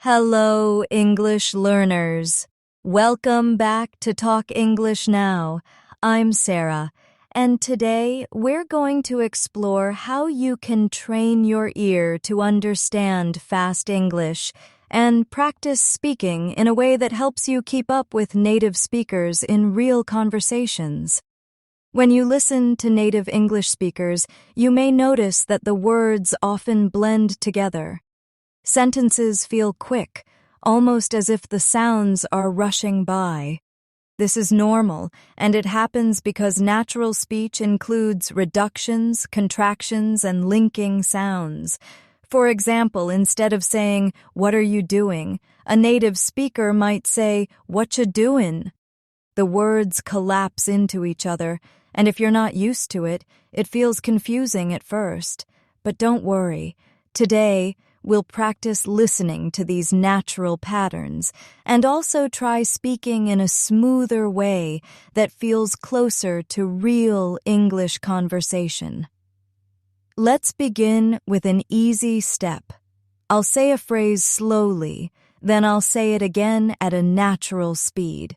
Hello, English learners. Welcome back to Talk English Now. I'm Sarah, and today we're going to explore how you can train your ear to understand fast English and practice speaking in a way that helps you keep up with native speakers in real conversations. When you listen to native English speakers, you may notice that the words often blend together. Sentences feel quick, almost as if the sounds are rushing by. This is normal, and it happens because natural speech includes reductions, contractions, and linking sounds. For example, instead of saying, "What are you doing?" a native speaker might say, "Whatcha doin'?" The words collapse into each other, and if you're not used to it, it feels confusing at first. But don't worry. Today, we'll practice listening to these natural patterns and also try speaking in a smoother way that feels closer to real English conversation. Let's begin with an easy step. I'll say a phrase slowly, then I'll say it again at a natural speed.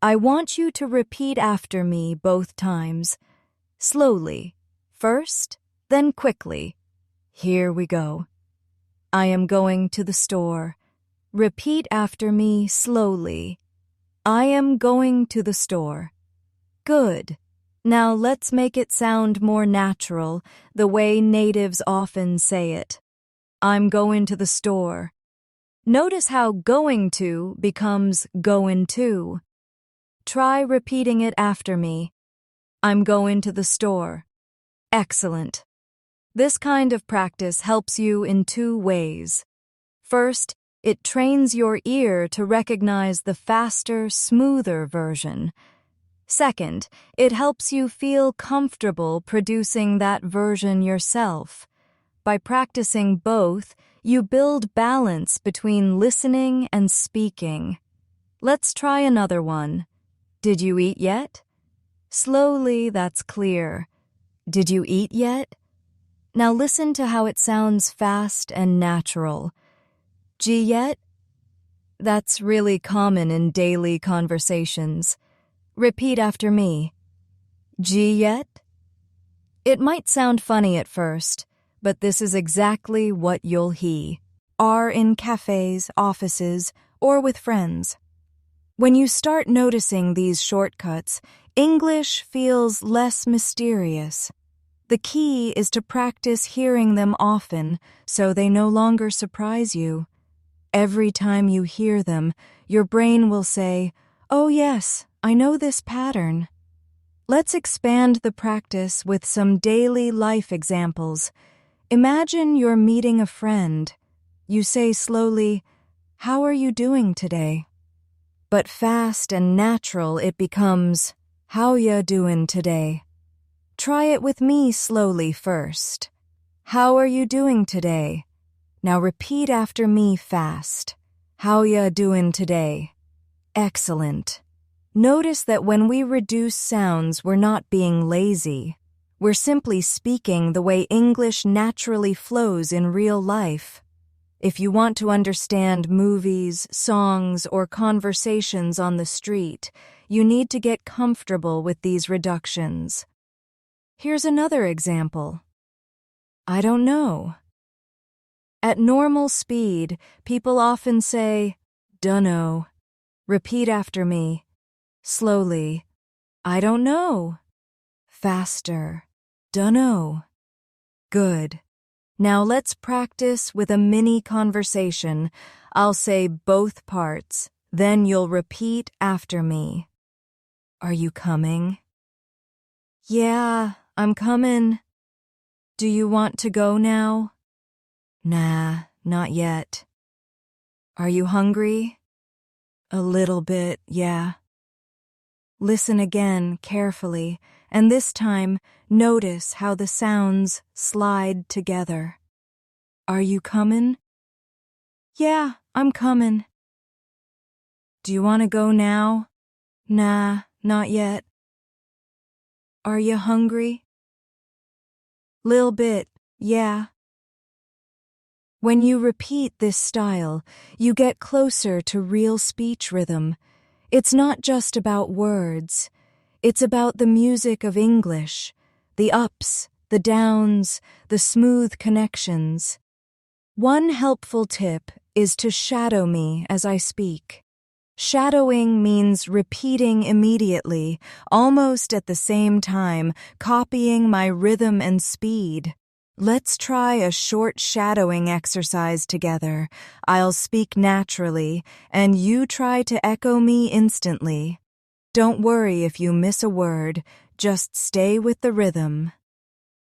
I want you to repeat after me both times. Slowly, first, then quickly. Here we go. I am going to the store. Repeat after me slowly. I am going to the store. Good. Now let's make it sound more natural, the way natives often say it. I'm going to the store. Notice how going to becomes goin' to. Try repeating it after me. I'm going to the store. Excellent. This kind of practice helps you in two ways. First, it trains your ear to recognize the faster, smoother version. Second, it helps you feel comfortable producing that version yourself. By practicing both, you build balance between listening and speaking. Let's try another one. Did you eat yet? Slowly, that's clear. Did you eat yet? Now listen to how it sounds fast and natural. Yet? That's really common in daily conversations. Repeat after me. Yet? It might sound funny at first, but this is exactly what you'll hear in cafes, offices, or with friends. When you start noticing these shortcuts, English feels less mysterious. The key is to practice hearing them often so they no longer surprise you. Every time you hear them, your brain will say, "Oh yes, I know this pattern." Let's expand the practice with some daily life examples. Imagine you're meeting a friend. You say slowly, "How are you doing today?" But fast and natural it becomes, "How ya doing today?" Try it with me slowly first. How are you doing today? Now repeat after me fast. How ya doing today? Excellent. Notice that when we reduce sounds, we're not being lazy. We're simply speaking the way English naturally flows in real life. If you want to understand movies, songs, or conversations on the street, you need to get comfortable with these reductions. Here's another example. I don't know. At normal speed, people often say, "Dunno." Repeat after me. Slowly. I don't know. Faster. Dunno. Good. Now let's practice with a mini conversation. I'll say both parts, then you'll repeat after me. Are you coming? Yeah, I'm coming. Do you want to go now? Nah, not yet. Are you hungry? A little bit, yeah. Listen again carefully, and this time notice how the sounds slide together. Are you coming? Yeah, I'm coming. Do you want to go now? Nah, not yet. Are you hungry? Lil bit, yeah. When you repeat this style, you get closer to real speech rhythm. It's not just about words. It's about the music of English, the ups, the downs, the smooth connections. One helpful tip is to shadow me as I speak. Shadowing means repeating immediately, almost at the same time, copying my rhythm and speed. Let's try a short shadowing exercise together. I'll speak naturally, and you try to echo me instantly. Don't worry if you miss a word, just stay with the rhythm.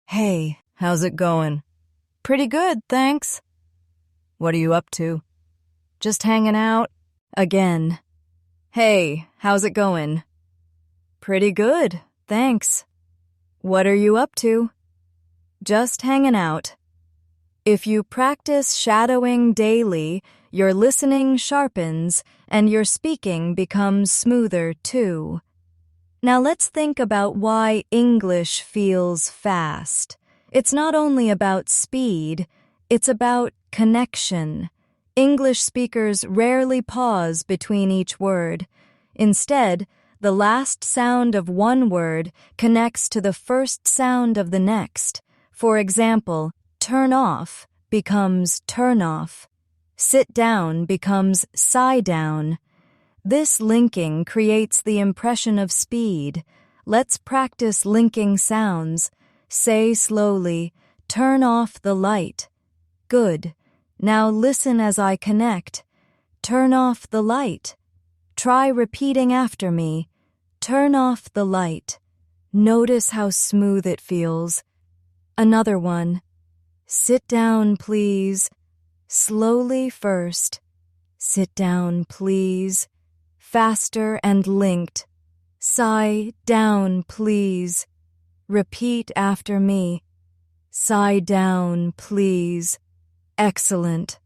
Hey, how's it going? Pretty good, thanks. What are you up to? Just hanging out. Again. Hey, how's it going? Pretty good, thanks. What are you up to? Just hanging out. If you practice shadowing daily, your listening sharpens and your speaking becomes smoother too. Now let's think about why English feels fast. It's not only about speed, it's about connection. English speakers rarely pause between each word. Instead, the last sound of one word connects to the first sound of the next. For example, turn off becomes turn off. Sit down becomes sigh down. This linking creates the impression of speed. Let's practice linking sounds. Say slowly, turn off the light. Good. Now listen as I connect. Turn off the light. Try repeating after me. Turn off the light. Notice how smooth it feels. Another one. Sit down, please. Slowly first. Sit down, please. Faster and linked. Sigh down, please. Repeat after me. Sigh down, please. Excellent.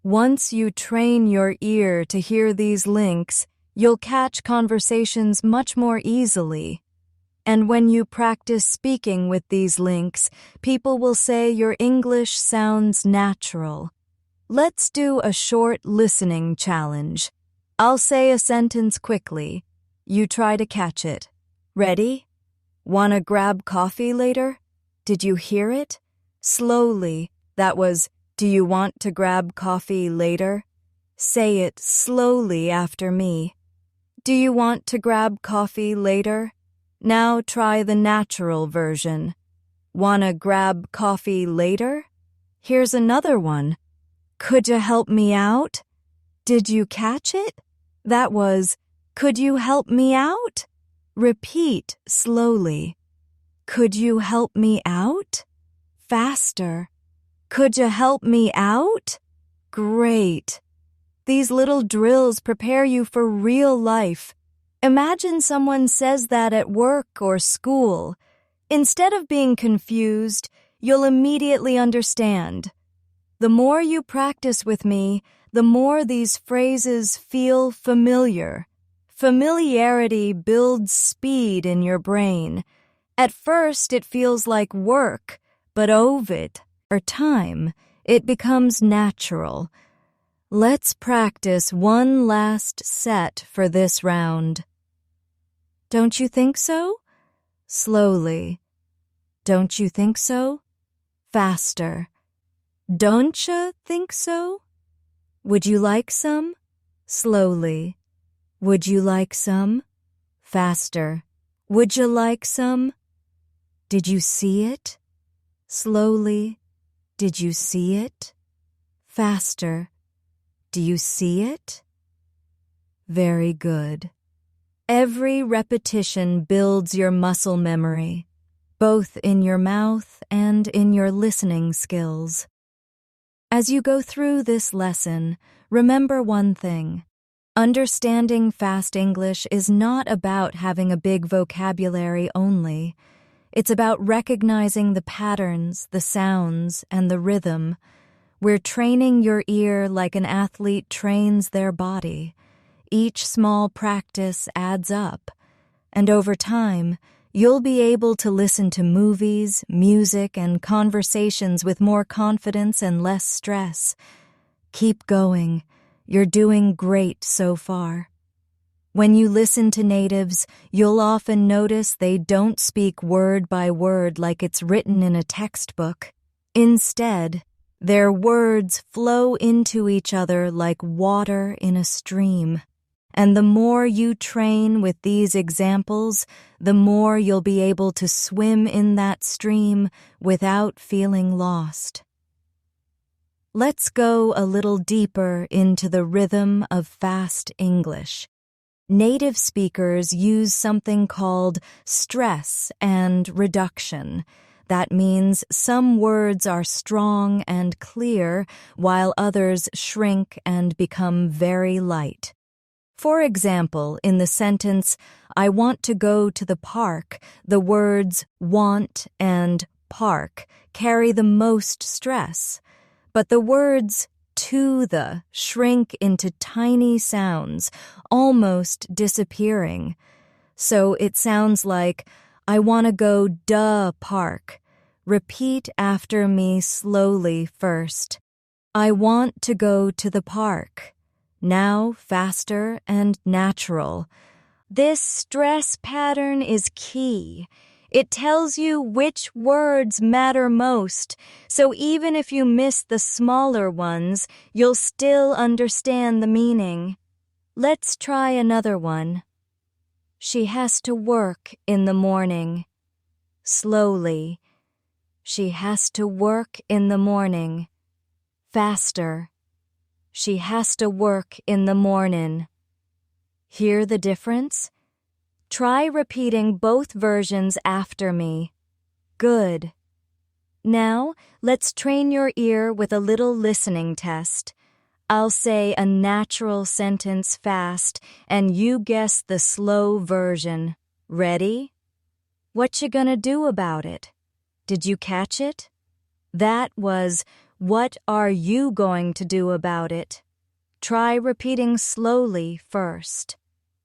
Once you train your ear to hear these links, you'll catch conversations much more easily. And when you practice speaking with these links, people will say your English sounds natural. Let's do a short listening challenge. I'll say a sentence quickly. You try to catch it. Ready? Wanna grab coffee later? Did you hear it? Slowly. That was, do you want to grab coffee later? Say it slowly after me. Do you want to grab coffee later? Now try the natural version. Wanna grab coffee later? Here's another one. Could you help me out? Did you catch it? That was, could you help me out? Repeat slowly. Could you help me out? Faster. Could you help me out? Great. These little drills prepare you for real life. Imagine someone says that at work or school. Instead of being confused, you'll immediately understand. The more you practice with me, the more these phrases feel familiar. Familiarity builds speed in your brain. At first, it feels like work, but over time, it becomes natural. Let's practice one last set for this round. Don't you think so? Slowly. Don't you think so? Faster. Don't you think so? Would you like some? Slowly. Would you like some? Faster. Would you like some? Did you see it? Slowly. Did you see it? Faster. Do you see it? Very good. Every repetition builds your muscle memory, both in your mouth and in your listening skills. As you go through this lesson, remember one thing. Understanding fast English is not about having a big vocabulary only. It's about recognizing the patterns, the sounds, and the rhythm. We're training your ear like an athlete trains their body. Each small practice adds up, and over time, You'll be able to listen to movies, music, and conversations with more confidence and less stress. Keep going. You're doing great so far. When you listen to natives, you'll often notice they don't speak word by word like it's written in a textbook. Instead, their words flow into each other like water in a stream. And the more you train with these examples, the more you'll be able to swim in that stream without feeling lost. Let's go a little deeper into the rhythm of fast English. Native speakers use something called stress and reduction. That means some words are strong and clear, while others shrink and become very light. For example, in the sentence, I want to go to the park, the words want and park carry the most stress. But the words to the shrink into tiny sounds, almost disappearing. So it sounds like, I want to go duh park. Repeat after me slowly first. I want to go to the park. Now faster and natural. This stress pattern is key. It tells you which words matter most, so even if you miss the smaller ones, you'll still understand the meaning. Let's try another one. She has to work in the morning. Slowly. She has to work in the morning. Faster. She has to work in the morning. Hear the difference? Try repeating both versions after me. Good. Now, let's train your ear with a little listening test. I'll say a natural sentence fast, and you guess the slow version. Ready? What you gonna do about it? Did you catch it? That was, what are you going to do about it? Try repeating slowly first.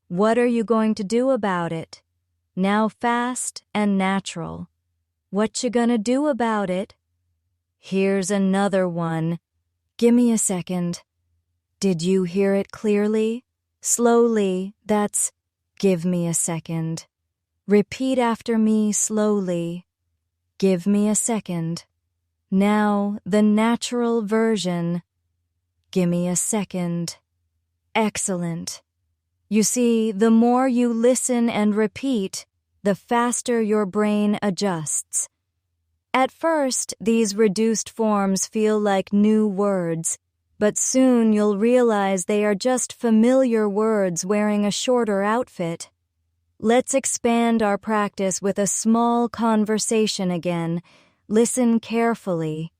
What are you going to do about it? Now fast and natural. What you gonna do about it? Here's another one. Give me a second. Did you hear it clearly? Slowly, that's give me a second. Repeat after me slowly. Give me a second. Now, the natural version. Gimme a second. Excellent. You see, the more you listen and repeat, the faster your brain adjusts. At first, these reduced forms feel like new words, but soon you'll realize they are just familiar words wearing a shorter outfit. Let's expand our practice with a small conversation again. Listen carefully.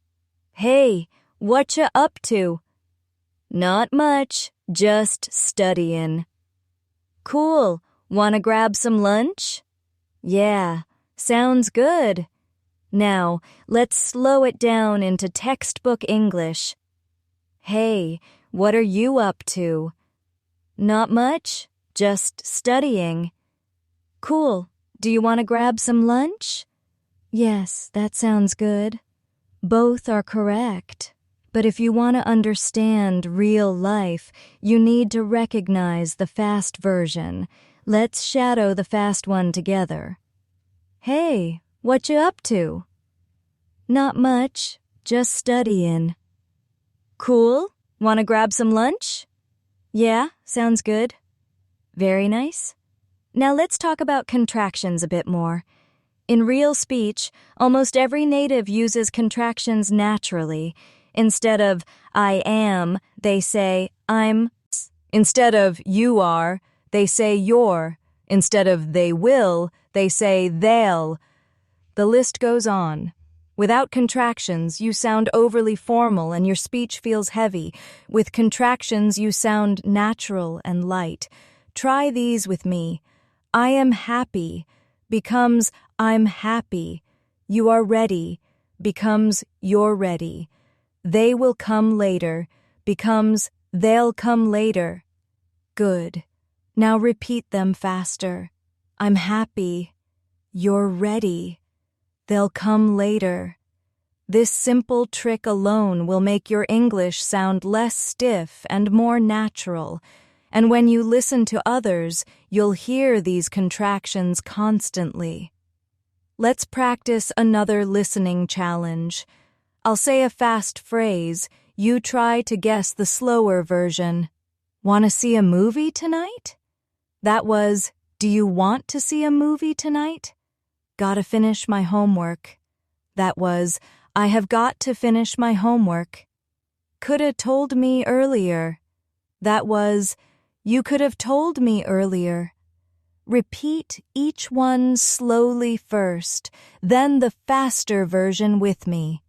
Hey, whatcha up to? Not much, just studying. Cool, wanna grab some lunch? Yeah, sounds good. Now, let's slow it down into textbook English. Hey, what are you up to? Not much, just studying. Cool, do you wanna grab some lunch? Yes, that sounds good. Both are correct. But if you want to understand real life, you need to recognize the fast version. Let's shadow the fast one together. Hey, what you up to? Not much, just studying. Cool, want to grab some lunch? Yeah, sounds good. Very nice. Now let's talk about contractions a bit more. In real speech, almost every native uses contractions naturally. Instead of I am, they say I'm. Instead of you are, they say you're. Instead of they will, they say they'll. The list goes on. Without contractions, you sound overly formal and your speech feels heavy. With contractions, you sound natural and light. Try these with me. I am happy becomes I'm happy. You are ready becomes you're ready. They will come later becomes they'll come later. Good. Now repeat them faster. I'm happy. You're ready. They'll come later. This simple trick alone will make your English sound less stiff and more natural, and when you listen to others, you'll hear these contractions constantly. Let's practice another listening challenge. I'll say a fast phrase. You try to guess the slower version. Want to see a movie tonight? That was, do you want to see a movie tonight? Gotta finish my homework. That was, I have got to finish my homework. Coulda told me earlier. That was, you could have told me earlier. Repeat each one slowly first, then the faster version with me.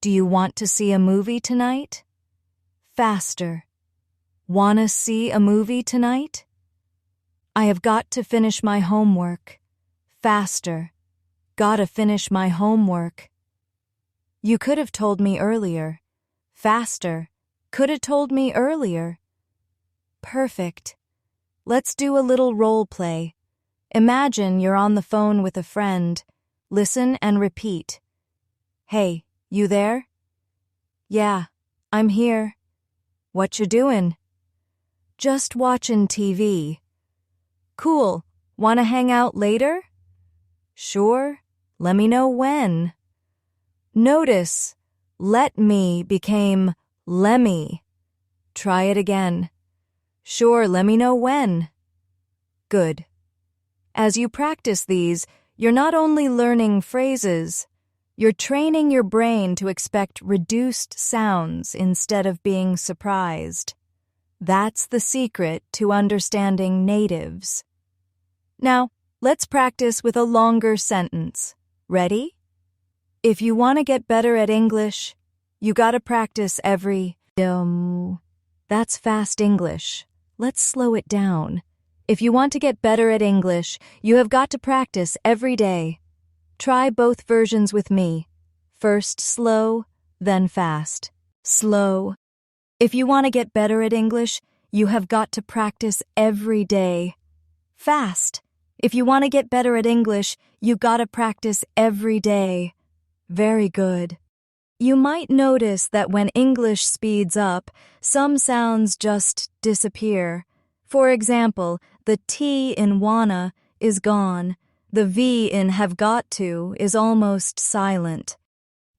Do you want to see a movie tonight? Faster. Wanna see a movie tonight? I have got to finish my homework. Faster. Gotta finish my homework. You could have told me earlier. Faster. Coulda told me earlier. Perfect. Let's do a little role play. Imagine you're on the phone with a friend. Listen and repeat. Hey, you there? Yeah, I'm here. What you doing? Just watching TV. Cool. Wanna hang out later? Sure. Let me know when. Notice, let me became lemme. Try it again. Sure, let me know when. Good. As you practice these, you're not only learning phrases, you're training your brain to expect reduced sounds instead of being surprised. That's the secret to understanding natives. Now, let's practice with a longer sentence. Ready? If you want to get better at English, you gotta practice every That's fast English. Let's slow it down. If you want to get better at English, you have got to practice every day. Try both versions with me. First slow, then fast. Slow. If you want to get better at English, you have got to practice every day. Fast. If you want to get better at English, you gotta practice every day. Very good. You might notice that when English speeds up, some sounds just disappear. For example, the T in wanna is gone. The V in have got to is almost silent.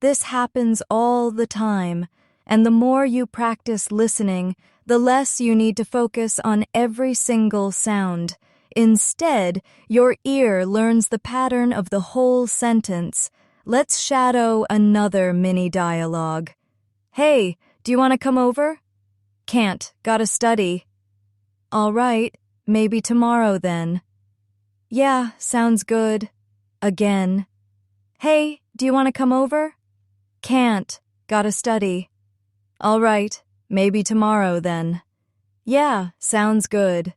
This happens all the time, and the more you practice listening, the less you need to focus on every single sound. Instead, your ear learns the pattern of the whole sentence. Let's shadow another mini dialogue. Hey, do you want to come over? Can't, gotta study. All right, maybe tomorrow then. Yeah, sounds good. Again. Hey, do you want to come over? Can't, gotta study. All right, maybe tomorrow then. Yeah, sounds good.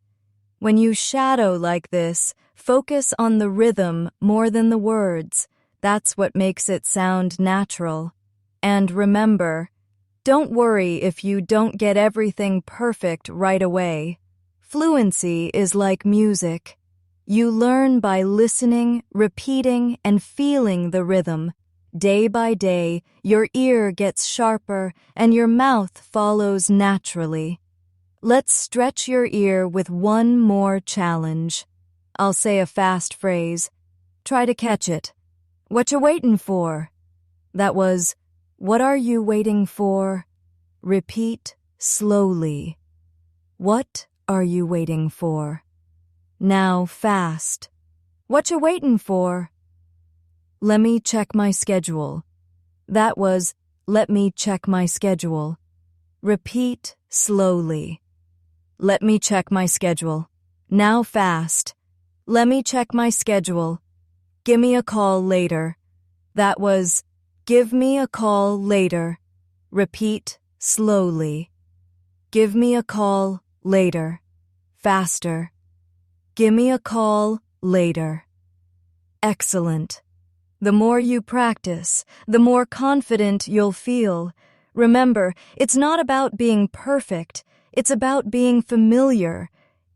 When you shadow like this, focus on the rhythm more than the words. That's what makes it sound natural. And remember, don't worry if you don't get everything perfect right away. Fluency is like music. You learn by listening, repeating, and feeling the rhythm. Day by day, your ear gets sharper and your mouth follows naturally. Let's stretch your ear with one more challenge. I'll say a fast phrase. Try to catch it. What you waiting for? That was, what are you waiting for? Repeat slowly. What are you waiting for? Now fast. What you waiting for? Let me check my schedule. That was, let me check my schedule. Repeat slowly. Let me check my schedule. Now fast. Let me check my schedule. Give me a call later. That was, give me a call later. Repeat slowly. Give me a call later. Faster. Give me a call later. Excellent. The more you practice, the more confident you'll feel. Remember, it's not about being perfect. It's about being familiar.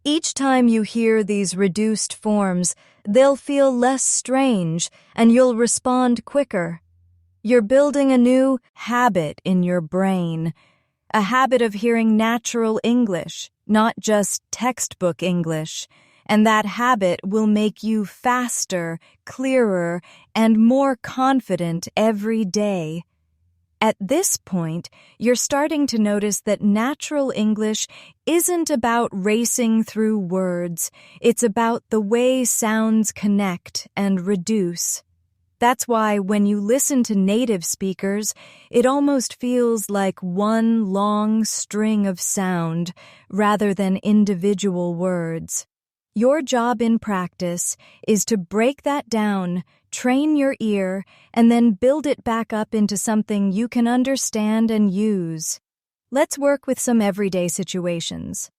Each time you hear these reduced forms, they'll feel less strange and you'll respond quicker. You're building a new habit in your brain, a habit of hearing natural English, not just textbook English, and that habit will make you faster, clearer, and more confident every day. At this point, you're starting to notice that natural English isn't about racing through words. It's about the way sounds connect and reduce. That's why when you listen to native speakers, it almost feels like one long string of sound rather than individual words. Your job in practice is to break that down, train your ear, and then build it back up into something you can understand and use. Let's work with some everyday situations.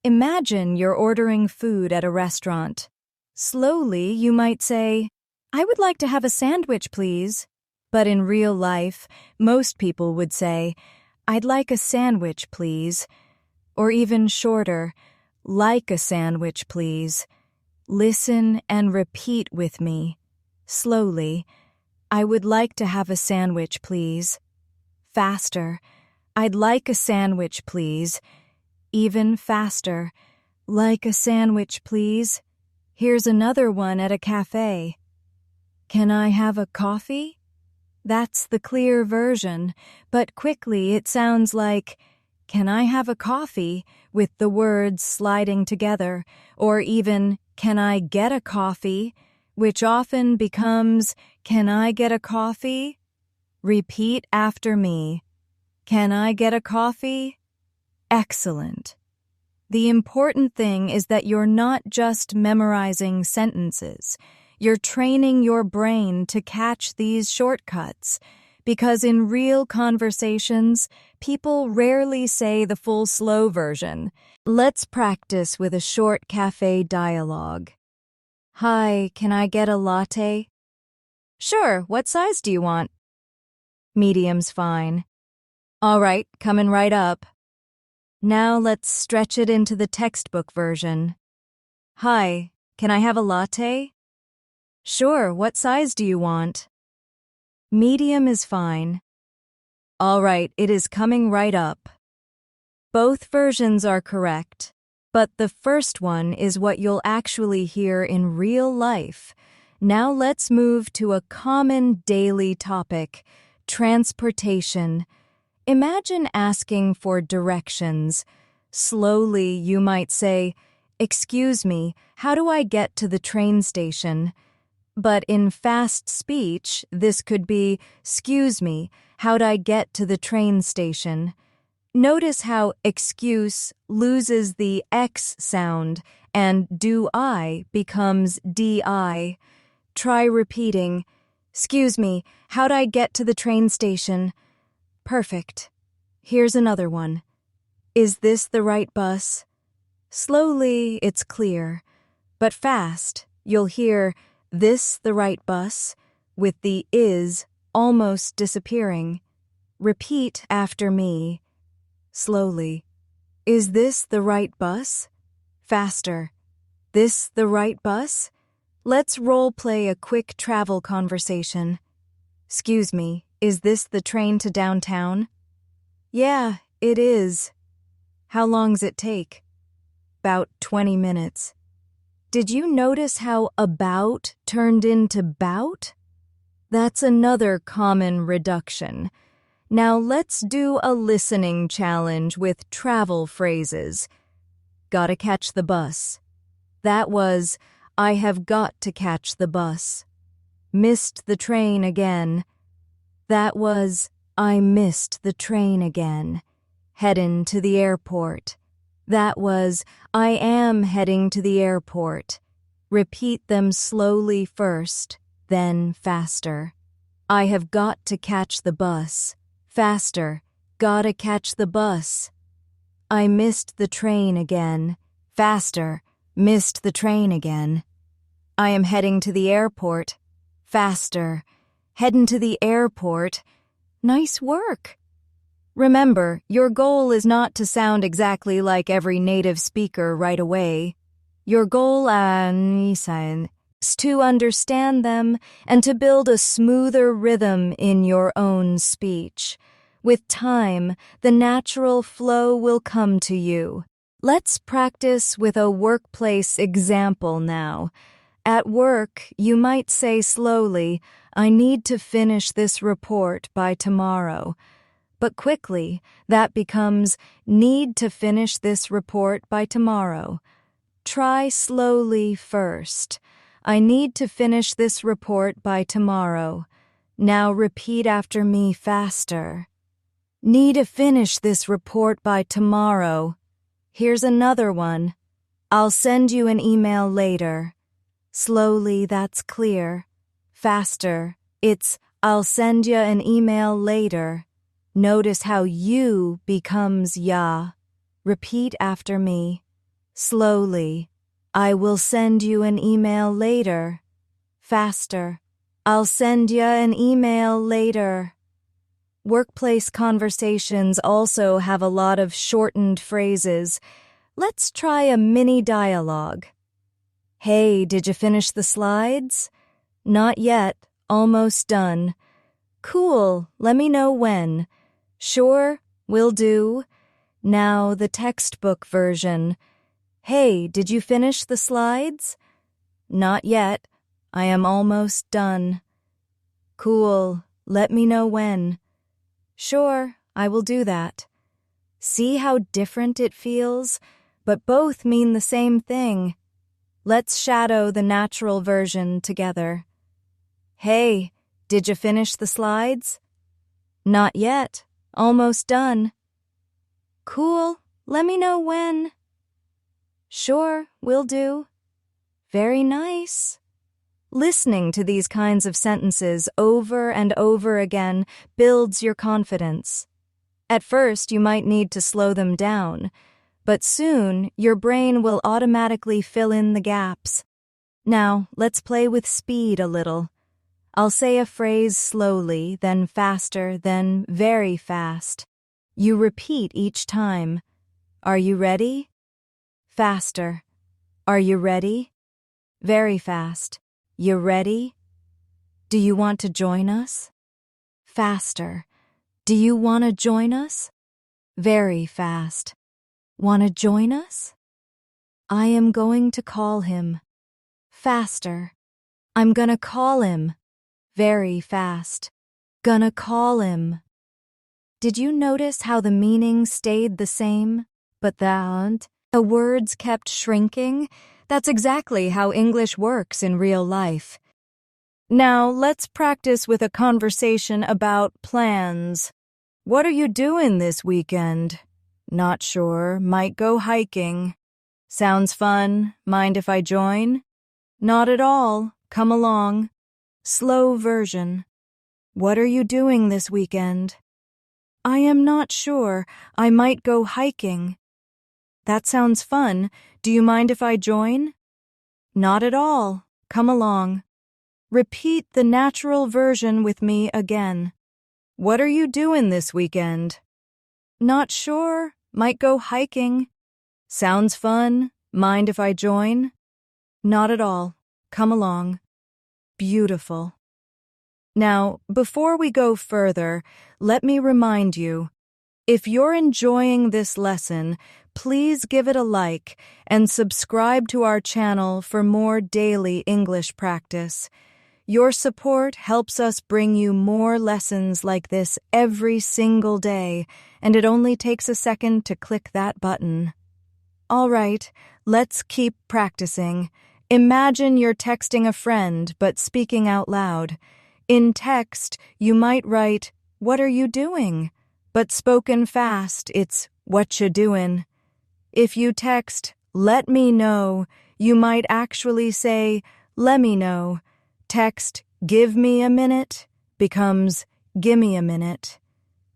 Imagine you're ordering food at a restaurant. Slowly, you might say, "I would like to have a sandwich, please." But in real life, most people would say, "I'd like a sandwich, please." Or even shorter, "Like a sandwich, please." Listen and repeat with me. Slowly, "I would like to have a sandwich, please." Faster, "I'd like a sandwich, please." Even faster, "Like a sandwich, please." Here's another one at a cafe. "Can I have a coffee?" That's the clear version, but quickly it sounds like, "Can I have a coffee?" with the words sliding together, or even, "Can I get a coffee?" which often becomes, "Can I get a coffee?" Repeat after me. "Can I get a coffee?" Excellent. The important thing is that you're not just memorizing sentences. You're training your brain to catch these shortcuts, because in real conversations, people rarely say the full slow version. Let's practice with a short cafe dialogue. "Hi, can I get a latte?" "Sure, what size do you want?" "Medium's fine." "All right, coming right up." Now let's stretch it into the textbook version. "Hi, can I have a latte?" "Sure, what size do you want?" "Medium is fine." "All right, it is coming right up." Both versions are correct, but the first one is what you'll actually hear in real life. Now let's move to a common daily topic, transportation. Imagine asking for directions. Slowly, you might say, "Excuse me, how do I get to the train station?" But in fast speech, this could be, "Excuse me, how'd I get to the train station?" Notice how excuse loses the X sound and do I becomes DI. Try repeating, "Excuse me, how'd I get to the train station?" Perfect. Here's another one. "Is this the right bus?" Slowly, it's clear, but fast, you'll hear, "This the right bus?" with the is almost disappearing. Repeat after me. Slowly. "Is this the right bus?" Faster. "This the right bus?" Let's role-play a quick travel conversation. "Excuse me, is this the train to downtown?" "Yeah, it is." "How long's it take?" "About 20 minutes. Did you notice how about turned into bout? That's another common reduction. Now let's do a listening challenge with travel phrases. Gotta catch the bus. That was, I have got to catch the bus. Missed the train again. That was, I missed the train again. Headin' to the airport. That was, I am heading to the airport. Repeat them slowly first, then faster. I have got to catch the bus. Faster. Gotta catch the bus. I missed the train again. Faster. Missed the train again. I am heading to the airport. Faster. Headin' to the airport. Nice work. Remember, your goal is not to sound exactly like every native speaker right away. Your goal is to understand them and to build a smoother rhythm in your own speech. With time, the natural flow will come to you. Let's practice with a workplace example now. At work, you might say slowly, "I need to finish this report by tomorrow." But quickly, that becomes, "need to finish this report by tomorrow." Try slowly first. "I need to finish this report by tomorrow." Now repeat after me faster. "Need to finish this report by tomorrow." Here's another one. "I'll send you an email later." Slowly, that's clear. Faster, it's, "I'll send you an email later." Notice how you becomes ya. Repeat after me. Slowly, "I will send you an email later." Faster, "I'll send you an email later." Workplace conversations also have a lot of shortened phrases. Let's try a mini dialogue. "Hey, did you finish the slides?" "Not yet, almost done." "Cool, let me know when." "Sure, will do." Now the textbook version. "Hey, did you finish the slides?" "Not yet, I am almost done." "Cool, let me know when." "Sure, I will do that." See how different it feels? But both mean the same thing. Let's shadow the natural version together. "Hey, did you finish the slides?" "Not yet, almost done." "Cool, let me know when." "Sure, will do." Very nice. Listening to these kinds of sentences over and over again builds your confidence. At first, you might need to slow them down, but soon your brain will automatically fill in the gaps. Now, let's play with speed a little. I'll say a phrase slowly, then faster, then very fast. You repeat each time. Are you ready? Faster. Are you ready? Very fast. You ready? Do you want to join us? Faster. Do you want to join us? Very fast. Want to join us? I am going to call him. Faster. I'm gonna call him. Very fast. Gonna call him. Did you notice how the meaning stayed the same, but the words kept shrinking? That's exactly how English works in real life. Now, let's practice with a conversation about plans. "What are you doing this weekend?" "Not sure, might go hiking." "Sounds fun, mind if I join?" "Not at all, come along." Slow version. "What are you doing this weekend?" "I am not sure, I might go hiking." "That sounds fun, do you mind if I join?" "Not at all, come along." Repeat the natural version with me again. "What are you doing this weekend?" "Not sure, might go hiking." "Sounds fun, mind if I join?" "Not at all, come along." Beautiful. Now, before we go further, let me remind you, if you're enjoying this lesson, please give it a like and subscribe to our channel for more daily English practice. Your support helps us bring you more lessons like this every single day, and it only takes a second to click that button. All right, let's keep practicing. Imagine you're texting a friend but speaking out loud. In text, you might write, "What are you doing?" But spoken fast, it's, "Whatcha doing?" If you text, "Let me know," you might actually say, "Lemme know." Text, "Give me a minute," becomes, "Gimme a minute."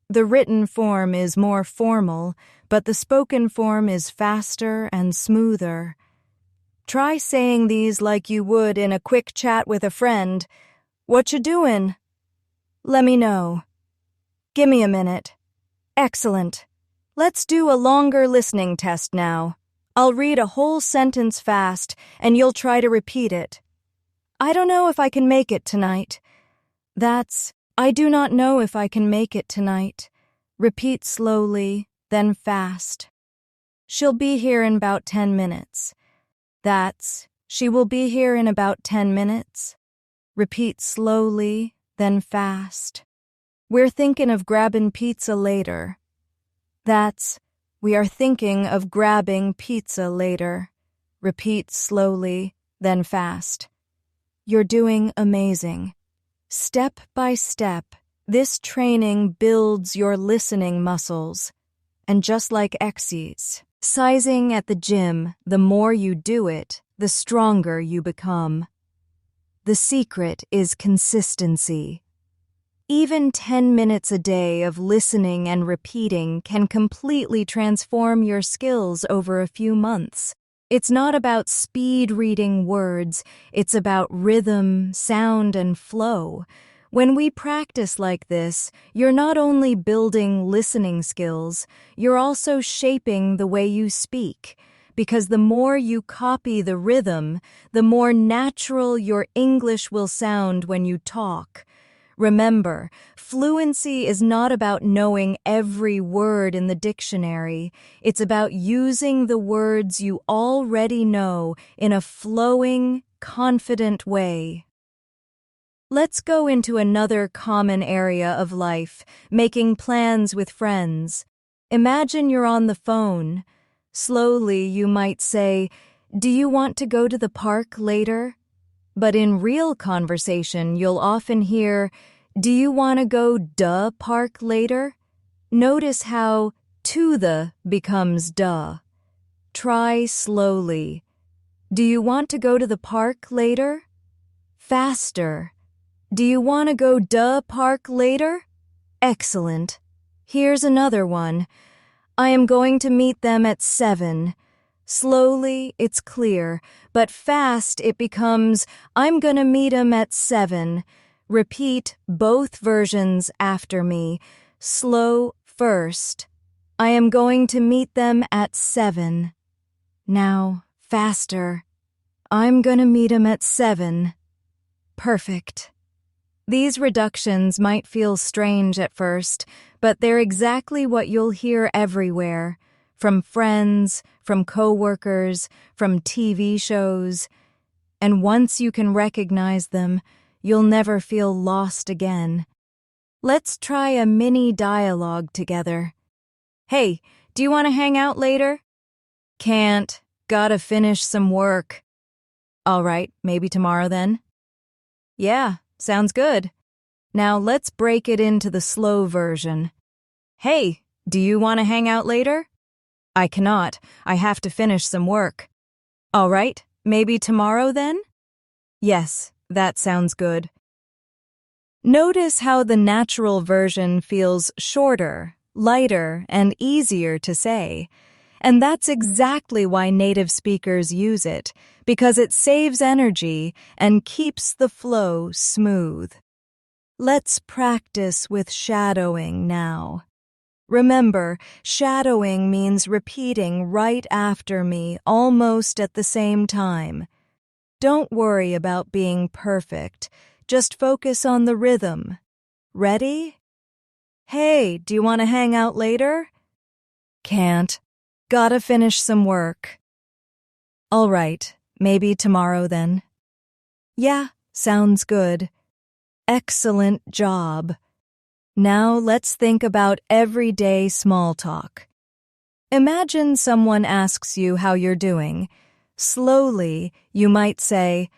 The written form is more formal, but the spoken form is faster and smoother. Try saying these like you would in a quick chat with a friend. "What you doing?" "Let me know." "Gimme a minute." Excellent. Let's do a longer listening test now. I'll read a whole sentence fast, and you'll try to repeat it. I don't know if I can make it tonight. That's, I do not know if I can make it tonight. Repeat slowly, then fast. She'll be here in about 10 minutes. That's, she will be here in about 10 minutes. Repeat slowly, then fast. We're thinking of grabbing pizza later. That's, we are thinking of grabbing pizza later. Repeat slowly, then fast. You're doing amazing. Step by step, this training builds your listening muscles. And just like exercising at the gym, the more you do it, the stronger you become. The secret is consistency. Even 10 minutes a day of listening and repeating can completely transform your skills over a few months. It's not about speed reading words, it's about rhythm, sound, and flow. When we practice like this, you're not only building listening skills, you're also shaping the way you speak. Because the more you copy the rhythm, the more natural your English will sound when you talk. Remember, fluency is not about knowing every word in the dictionary. It's about using the words you already know in a flowing, confident way. Let's go into another common area of life, making plans with friends. Imagine you're on the phone. Slowly, you might say, "Do you want to go to the park later?" But in real conversation, you'll often hear, "Do you want to go duh park later?" Notice how to the becomes duh. Try slowly. Do you want to go to the park later? Faster. Do you want to go duh park later? Excellent. Here's another one. I am going to meet them at 7. Slowly, it's clear, but fast it becomes, I'm gonna meet 'em at 7. Repeat both versions after me. Slow first. I am going to meet them at 7. Now, faster. I'm gonna meet 'em at 7. Perfect. These reductions might feel strange at first, but they're exactly what you'll hear everywhere. From friends, from coworkers, from TV shows. And once you can recognize them, you'll never feel lost again. Let's try a mini dialogue together. Hey, do you want to hang out later? Can't. Gotta finish some work. All right, maybe tomorrow then? Yeah, sounds good. Now let's break it into the slow version. Hey, do you want to hang out later? I cannot. I have to finish some work. All right, maybe tomorrow then? Yes, that sounds good. Notice how the natural version feels shorter, lighter, and easier to say. And that's exactly why native speakers use it, because it saves energy and keeps the flow smooth. Let's practice with shadowing now. Remember, shadowing means repeating right after me almost at the same time. Don't worry about being perfect. Just focus on the rhythm. Ready? Hey, do you want to hang out later? Can't. Gotta finish some work. All right, maybe tomorrow then. Yeah, sounds good. Excellent job. Now let's think about everyday small talk. Imagine someone asks you how you're doing. Slowly, you might say,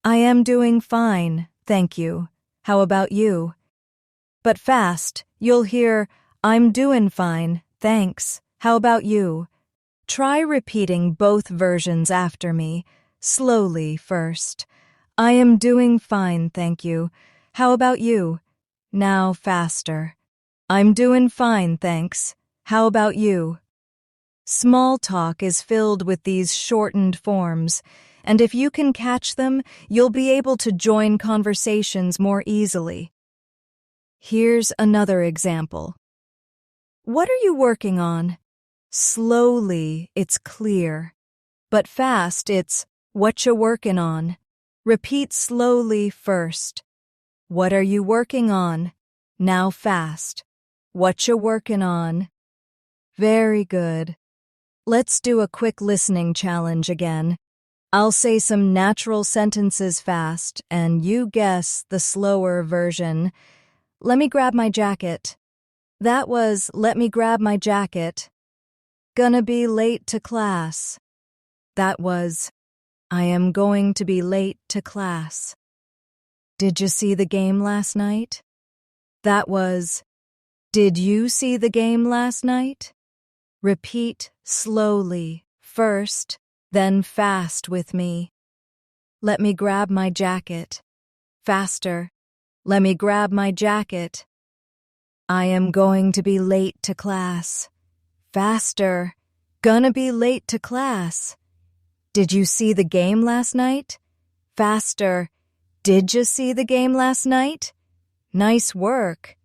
I am doing fine, thank you. How about you? But fast, you'll hear, I'm doing fine, thanks. How about you? Try repeating both versions after me, slowly first. I am doing fine, thank you. How about you? Now faster. I'm doing fine, thanks. How about you? Small talk is filled with these shortened forms, and if you can catch them, you'll be able to join conversations more easily. Here's another example. What are you working on? Slowly, it's clear. But fast, it's whatcha working on. Repeat slowly first. What are you working on? Now fast. Whatcha working on? Very good. Let's do a quick listening challenge again. I'll say some natural sentences fast, and you guess the slower version. Let me grab my jacket. That was, let me grab my jacket. Gonna be late to class. That was, I am going to be late to class. Did you see the game last night? That was, did you see the game last night? Repeat slowly, first, then fast with me. Let me grab my jacket. Faster. Let me grab my jacket. I am going to be late to class. Faster. Gonna be late to class. Did you see the game last night? Faster. Did you see the game last night? Nice work.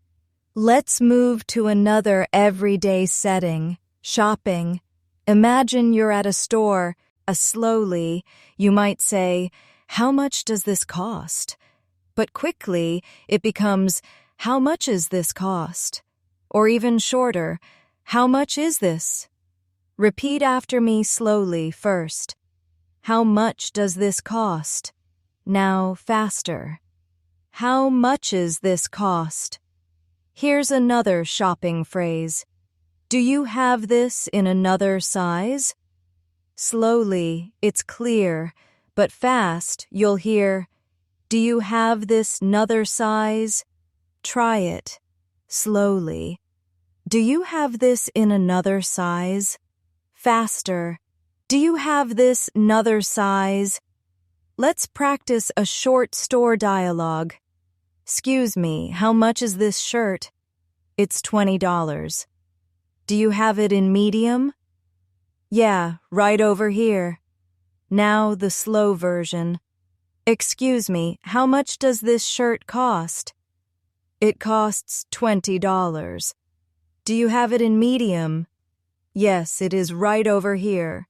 Let's move to another everyday setting, shopping. Imagine you're at a store. Slowly, you might say, how much does this cost? But quickly, it becomes, how much is this cost? Or even shorter, how much is this? Repeat after me slowly first. How much does this cost? Now faster. How much is this cost? Here's another shopping phrase. Do you have this in another size? Slowly, it's clear, but fast, you'll hear, do you have this nother size? Try it. Slowly. Do you have this in another size? Faster. Do you have this nother size? Let's practice a short store dialogue. Excuse me, how much is this shirt? It's $20. Do you have it in medium? Yeah, right over here. Now the slow version. Excuse me, how much does this shirt cost? It costs $20. Do you have it in medium? Yes, it is right over here.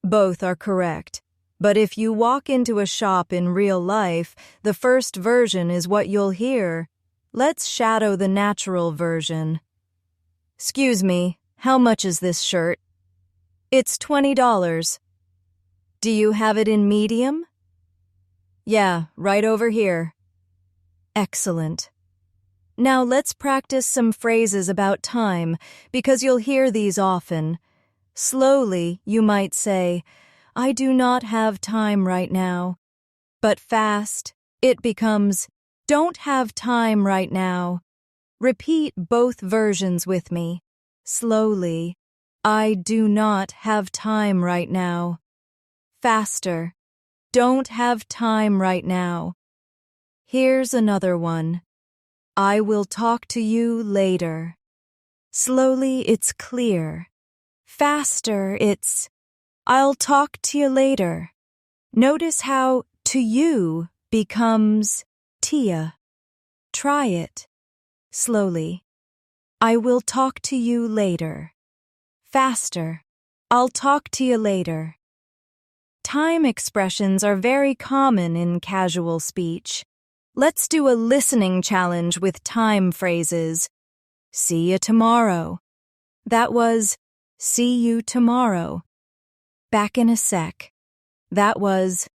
Both are correct. But if you walk into a shop in real life, the first version is what you'll hear. Let's shadow the natural version. Excuse me, how much is this shirt? It's $20. Do you have it in medium? Yeah, right over here. Excellent. Now let's practice some phrases about time, because you'll hear these often. Slowly, you might say, I do not have time right now. But fast, it becomes, don't have time right now. Repeat both versions with me. Slowly, I do not have time right now. Faster, don't have time right now. Here's another one. I will talk to you later. Slowly, it's clear. Faster, it's, I'll talk to you later. Notice how to you becomes tia. Try it. Slowly. I will talk to you later. Faster. I'll talk to you later. Time expressions are very common in casual speech. Let's do a listening challenge with time phrases. See you tomorrow. That was, see you tomorrow. Back in a sec. That was,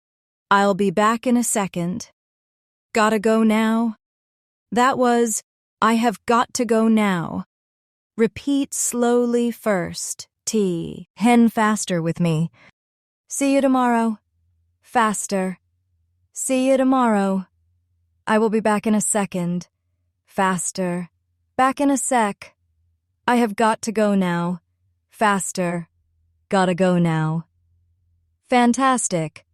I'll be back in a second. Gotta go now. That was, I have got to go now. Repeat slowly first. T. Hen faster with me. See you tomorrow. Faster. See you tomorrow. I will be back in a second. Faster. Back in a sec. I have got to go now. Faster. Gotta go now. Fantastic.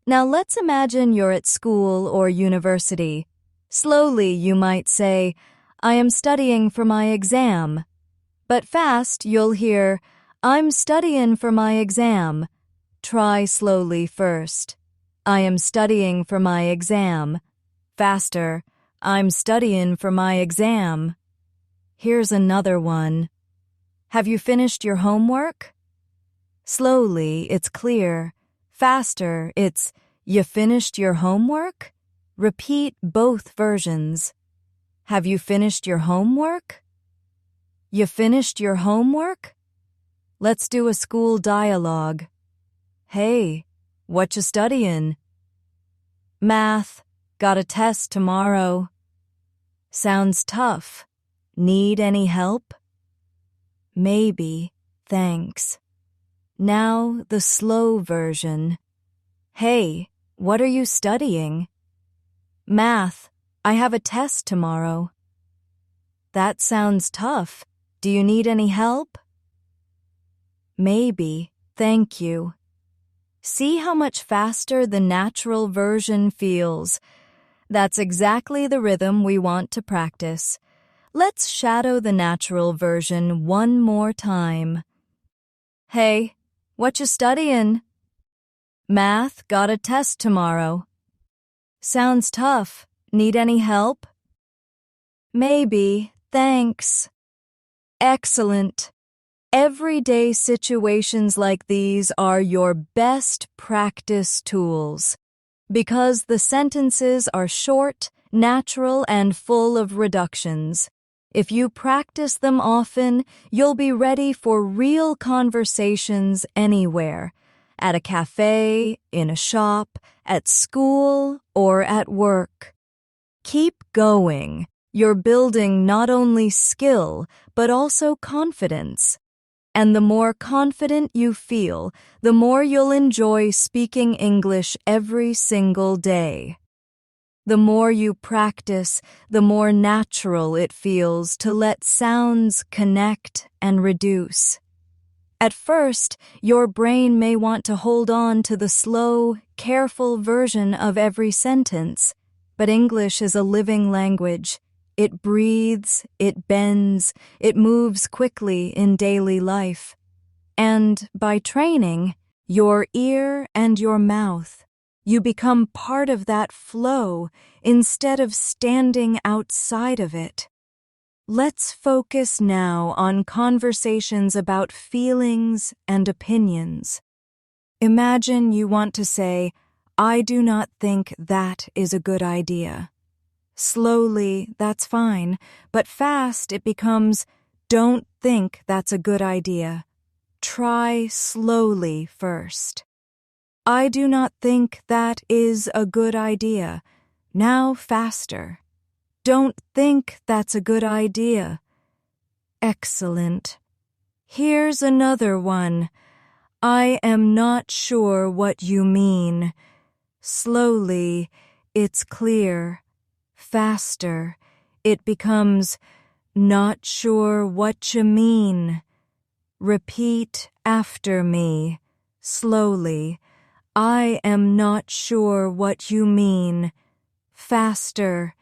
Now let's imagine you're at school or university. Slowly you might say, I am studying for my exam. But fast you'll hear, I'm studying for my exam. Try slowly first. I am studying for my exam. Faster. I'm studying for my exam. Here's another one. Have you finished your homework? Slowly, it's clear. Faster, it's you finished your homework? Repeat both versions. Have you finished your homework? You finished your homework? Let's do a school dialogue. Hey, what you studying? Math. Got a test tomorrow. Sounds tough. Need any help? Maybe, thanks. Now the slow version. Hey, what are you studying? Math. I have a test tomorrow. That sounds tough. Do you need any help? Maybe, thank you. See how much faster the natural version feels. That's exactly the rhythm we want to practice. Let's shadow the natural version one more time. Hey, what you studying? Math. Got a test tomorrow. Sounds tough. Need any help? Maybe, thanks. Excellent. Everyday situations like these are your best practice tools because the sentences are short, natural, and full of reductions. If you practice them often, you'll be ready for real conversations anywhere, at a cafe, in a shop, at school, or at work. Keep going. You're building not only skill, but also confidence. And the more confident you feel, the more you'll enjoy speaking English every single day. The more you practice, the more natural it feels to let sounds connect and reduce. At first, your brain may want to hold on to the slow, careful version of every sentence, but English is a living language. It breathes, it bends, it moves quickly in daily life. And by training your ear and your mouth, you become part of that flow instead of standing outside of it. Let's focus now on conversations about feelings and opinions. Imagine you want to say, I do not think that is a good idea. Slowly, that's fine, but fast it becomes, don't think that's a good idea. Try slowly first. I do not think that is a good idea. Now faster. Don't think that's a good idea. Excellent. Here's another one. I am not sure what you mean. Slowly, it's clear. Faster, it becomes, not sure what you mean. Repeat after me, slowly. I am not sure what you mean. Faster,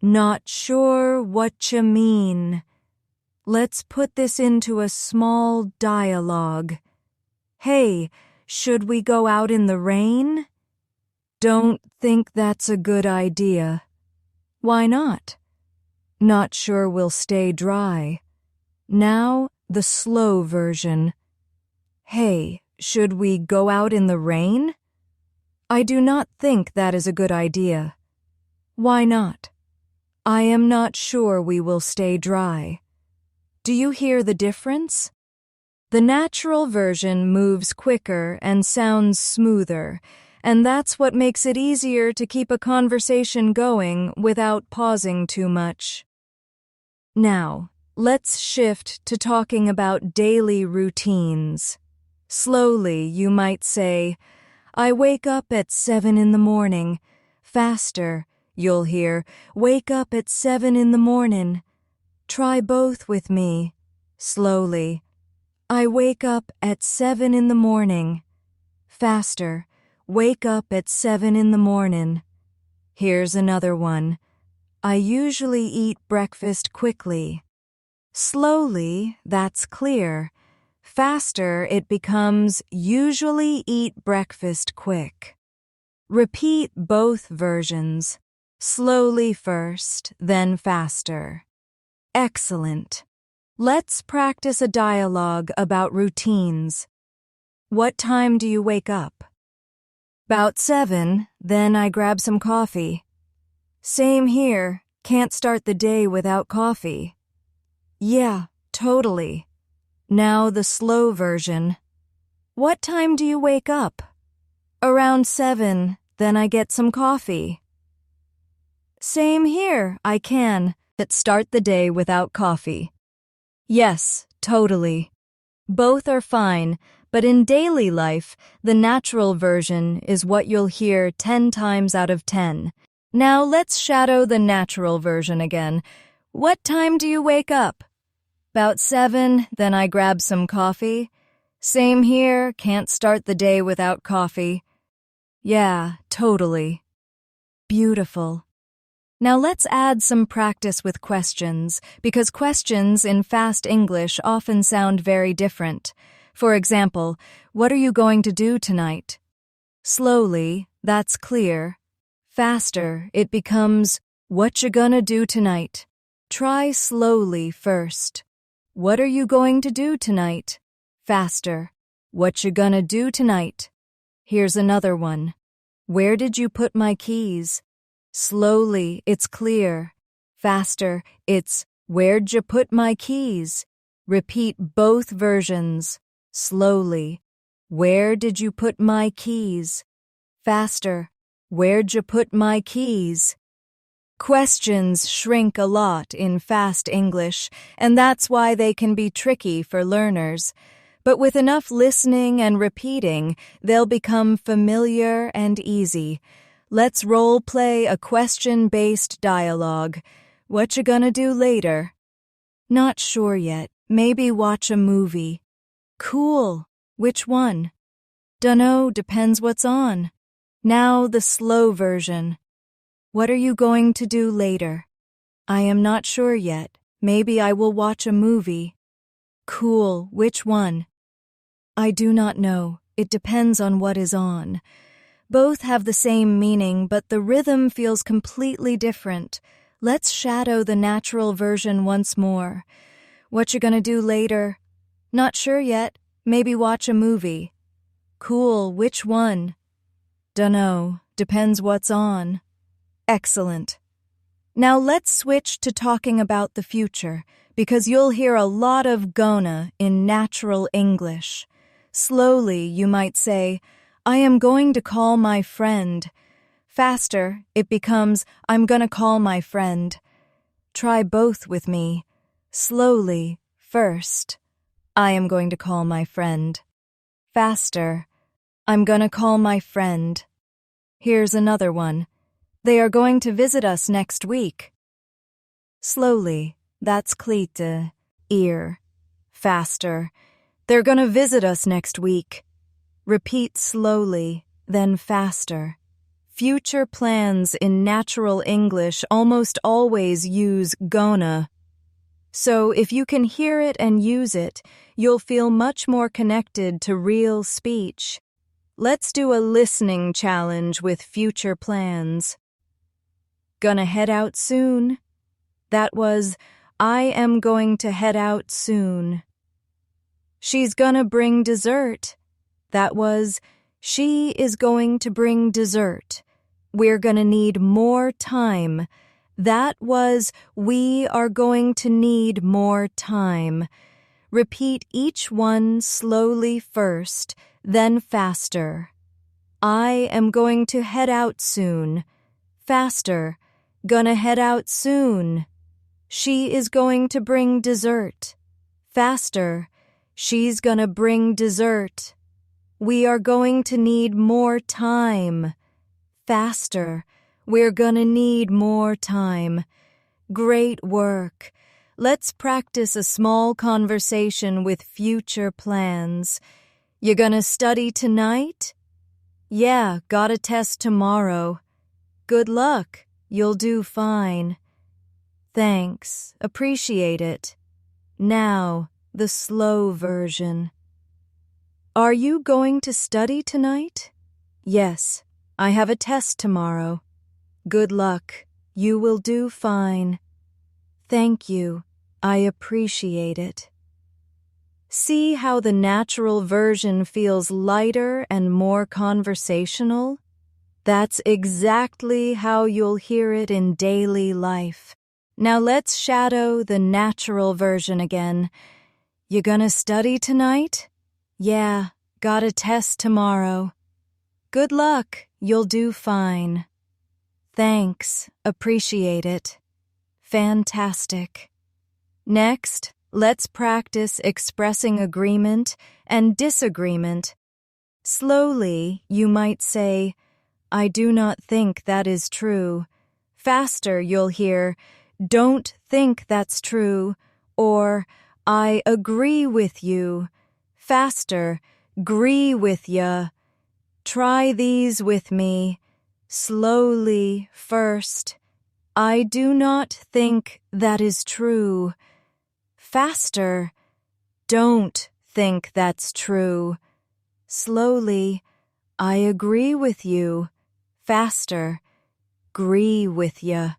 not sure what you mean. Let's put this into a small dialogue. Hey, should we go out in the rain? Don't think that's a good idea. Why not? Not sure we'll stay dry. Now, the slow version. Hey, should we go out in the rain? I do not think that is a good idea. Why not? I am not sure we will stay dry. Do you hear the difference? The natural version moves quicker and sounds smoother, and that's what makes it easier to keep a conversation going without pausing too much. Now, let's shift to talking about daily routines. Slowly, you might say, I wake up at 7 in the morning. Faster, you'll hear, wake up at 7 in the morning. Try both with me. Slowly. I wake up at 7 in the morning. Faster. Wake up at 7 in the morning. Here's another one. I usually eat breakfast quickly. Slowly, that's clear. Faster, it becomes usually eat breakfast quick. Repeat both versions. Slowly first, then faster. Excellent. Let's practice a dialogue about routines. What time do you wake up? About 7, then I grab some coffee. Same here, can't start the day without coffee. Yeah, totally. Now the slow version. What time do you wake up? Around 7, then I get some coffee. Same here, I can start the day without coffee. Yes, totally. Both are fine, but in daily life, the natural version is what you'll hear 10 times out of 10. Now let's shadow the natural version again. What time do you wake up? About 7, then I grab some coffee. Same here, can't start the day without coffee. Yeah, totally. Beautiful. Now let's add some practice with questions, because questions in fast English often sound very different. For example, what are you going to do tonight? Slowly, that's clear. Faster, it becomes, what you gonna do tonight? Try slowly first. What are you going to do tonight? Faster. What you gonna do tonight? Here's another one. Where did you put my keys? Slowly, it's clear. Faster, it's, where'd you put my keys? Repeat both versions. Slowly. Where did you put my keys? Faster. Where'd you put my keys? Questions shrink a lot in fast English, and that's why they can be tricky for learners. But with enough listening and repeating, they'll become familiar and easy. Let's role-play a question-based dialogue. What you gonna do later? Not sure yet. Maybe watch a movie. Cool. Which one? Dunno, depends what's on. Now the slow version. What are you going to do later? I am not sure yet. Maybe I will watch a movie. Cool. Which one? I do not know. It depends on what is on. Both have the same meaning, but the rhythm feels completely different. Let's shadow the natural version once more. What you gonna do later? Not sure yet. Maybe watch a movie. Cool. Which one? Dunno. Depends what's on. Excellent. Now let's switch to talking about the future, because you'll hear a lot of gonna in natural English. Slowly, you might say, I am going to call my friend. Faster, it becomes, I'm gonna call my friend. Try both with me. Slowly, first. I am going to call my friend. Faster. I'm gonna call my friend. Here's another one. They are going to visit us next week. Slowly, that's klite, ear. Faster. They're gonna visit us next week. Repeat slowly, then faster. Future plans in natural English almost always use gonna. So if you can hear it and use it, you'll feel much more connected to real speech. Let's do a listening challenge with future plans. Gonna head out soon. That was, I am going to head out soon. She's gonna bring dessert. That was, she is going to bring dessert. We're gonna need more time. That was, we are going to need more time. Repeat each one slowly first, then faster. I am going to head out soon. Faster. Gonna head out soon. She is going to bring dessert. Faster. She's gonna bring dessert. We are going to need more time. Faster. We're gonna need more time. Great work. Let's practice a small conversation with future plans. You gonna study tonight? Yeah, got a test tomorrow. Good luck. You'll do fine. Thanks. Appreciate it. Now, the slow version. Are you going to study tonight? Yes, I have a test tomorrow. Good luck. You will do fine. Thank you. I appreciate it. See how the natural version feels lighter and more conversational? That's exactly how you'll hear it in daily life. Now let's shadow the natural version again. You gonna study tonight? Yeah, got a test tomorrow. Good luck, you'll do fine. Thanks, appreciate it. Fantastic. Next, let's practice expressing agreement and disagreement. Slowly, you might say, I do not think that is true. Faster, you'll hear, don't think that's true, or I agree with you. Faster, gree with ya. Try these with me. Slowly first. I do not think that is true. Faster. Don't think that's true. Slowly. I agree with you. Faster. Gree with ya.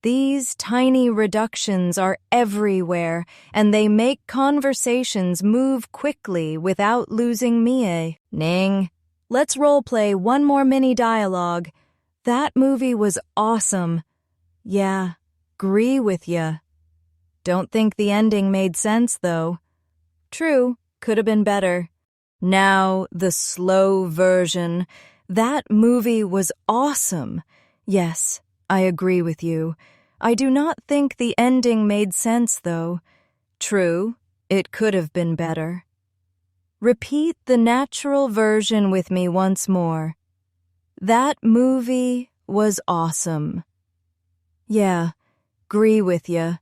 These tiny reductions are everywhere, and they make conversations move quickly without losing meaning. Let's role-play one more mini dialogue. That movie was awesome. Yeah, gree with ya. Don't think the ending made sense, though. True, could have been better. Now, the slow version. That movie was awesome. Yes, I agree with you. I do not think the ending made sense, though. True, it could have been better. Repeat the natural version with me once more. That movie was awesome. Yeah, gree with ya.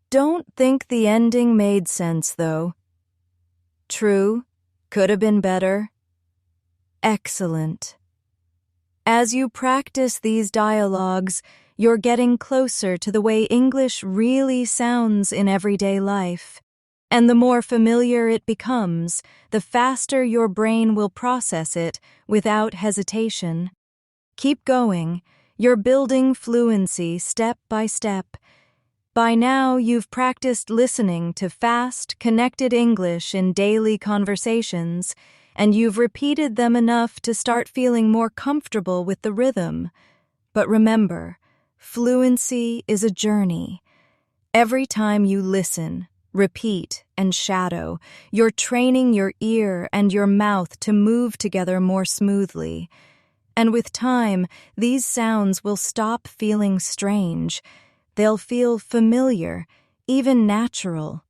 Don't think the ending made sense, though. True, could have been better. Excellent. As you practice these dialogues, you're getting closer to the way English really sounds in everyday life. And the more familiar it becomes, the faster your brain will process it without hesitation. Keep going. You're building fluency step by step. By now, you've practiced listening to fast, connected English in daily conversations, and you've repeated them enough to start feeling more comfortable with the rhythm. But remember, fluency is a journey. Every time you listen, repeat, and shadow, you're training your ear and your mouth to move together more smoothly. And with time, these sounds will stop feeling strange. They'll feel familiar, even natural.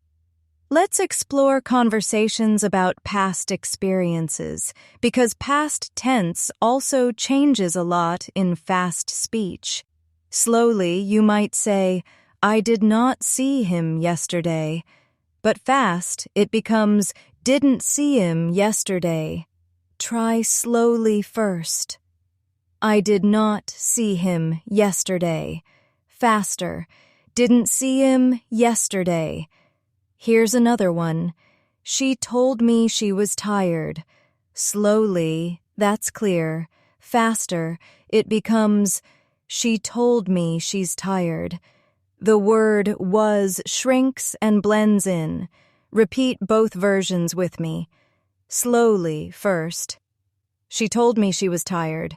Let's explore conversations about past experiences, because past tense also changes a lot in fast speech. Slowly, you might say, I did not see him yesterday. But fast, it becomes, didn't see him yesterday. Try slowly first. I did not see him yesterday. Faster, didn't see him yesterday. Here's another one. She told me she was tired. Slowly, that's clear. Faster, it becomes, she told me she's tired. The word was shrinks and blends in. Repeat both versions with me. Slowly first. She told me she was tired.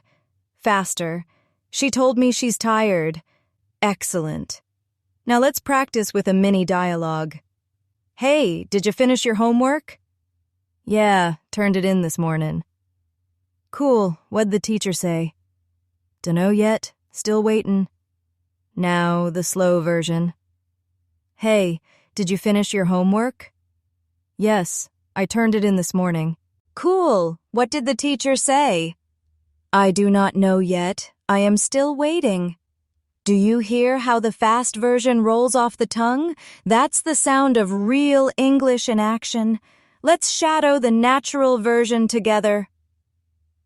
Faster. She told me she's tired. Excellent. Now let's practice with a mini dialogue. Hey, did you finish your homework? Yeah, turned it in this morning. Cool, what'd the teacher say? Dunno yet, still waiting. Now the slow version. Hey, did you finish your homework? Yes, I turned it in this morning. Cool, what did the teacher say? I do not know yet, I am still waiting. Do you hear how the fast version rolls off the tongue? That's the sound of real English in action. Let's shadow the natural version together.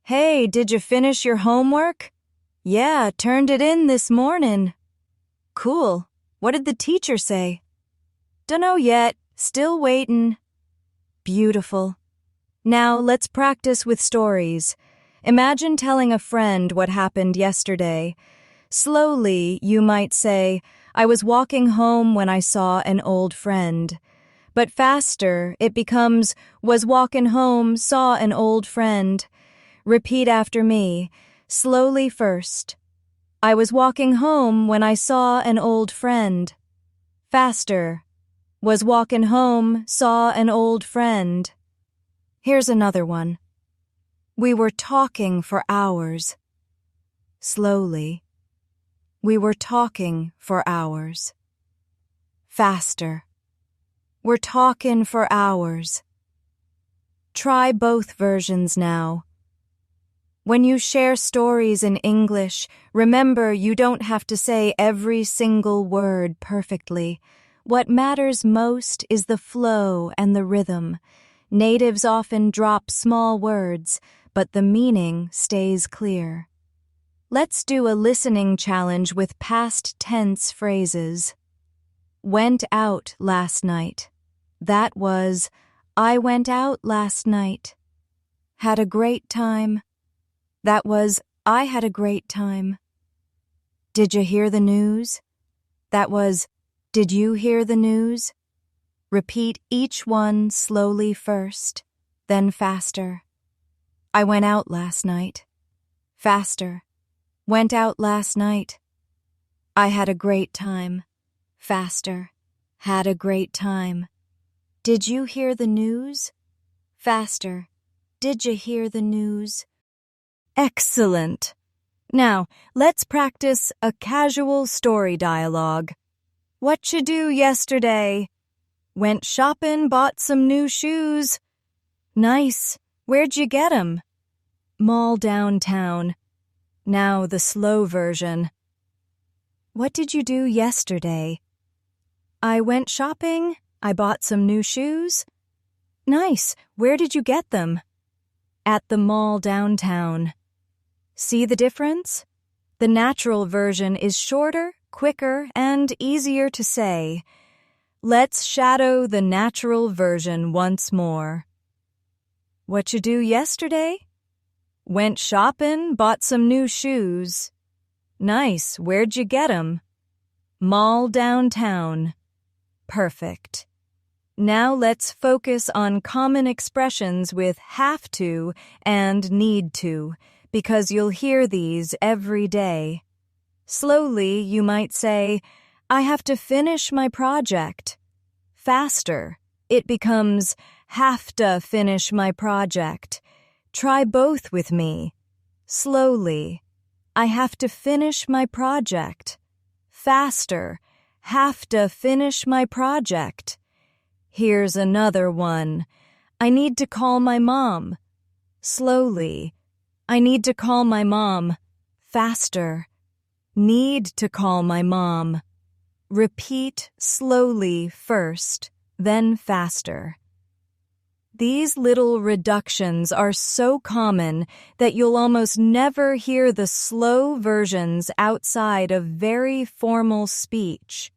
Hey, did you finish your homework? Yeah, turned it in this morning. Cool. What did the teacher say? Dunno yet, still waiting. Beautiful. Now let's practice with stories. Imagine telling a friend what happened yesterday. Slowly, you might say, I was walking home when I saw an old friend. But faster, it becomes, was walking home, saw an old friend. Repeat after me, slowly first. I was walking home when I saw an old friend. Faster. Was walking home, saw an old friend. Here's another one. We were talking for hours. Slowly. We were talking for hours. Faster. We're talking for hours. Try both versions now. When you share stories in English, remember you don't have to say every single word perfectly. What matters most is the flow and the rhythm. Natives often drop small words, but the meaning stays clear. Let's do a listening challenge with past tense phrases. Went out last night. That was, I went out last night. Had a great time. That was, I had a great time. Did you hear the news? That was, did you hear the news? Repeat each one slowly first, then faster. I went out last night. Faster. Went out last night. I had a great time. Faster. Had a great time. Did you hear the news? Faster. Did you hear the news? Excellent. Now, let's practice a casual story dialogue. What you do yesterday? Went shopping, bought some new shoes. Nice. Where'd you get 'em? Mall downtown. Now the slow version. What did you do yesterday? I went shopping. I bought some new shoes. Nice. Where did you get them? At the mall downtown. See the difference? The natural version is shorter, quicker, and easier to say. Let's shadow the natural version once more. What you do yesterday? Went shopping, bought some new shoes. Nice. Where'd you get 'em? Mall downtown. Perfect. Now let's focus on common expressions with have to and need to, because you'll hear these every day. Slowly, you might say, I have to finish my project. Faster, it becomes have to finish my project. Try both with me. Slowly, I have to finish my project. Faster, have to finish my project. Here's another one. I need to call my mom. Slowly, I need to call my mom. Faster, need to call my mom. Repeat slowly first, then faster. These little reductions are so common that you'll almost never hear the slow versions outside of very formal speech.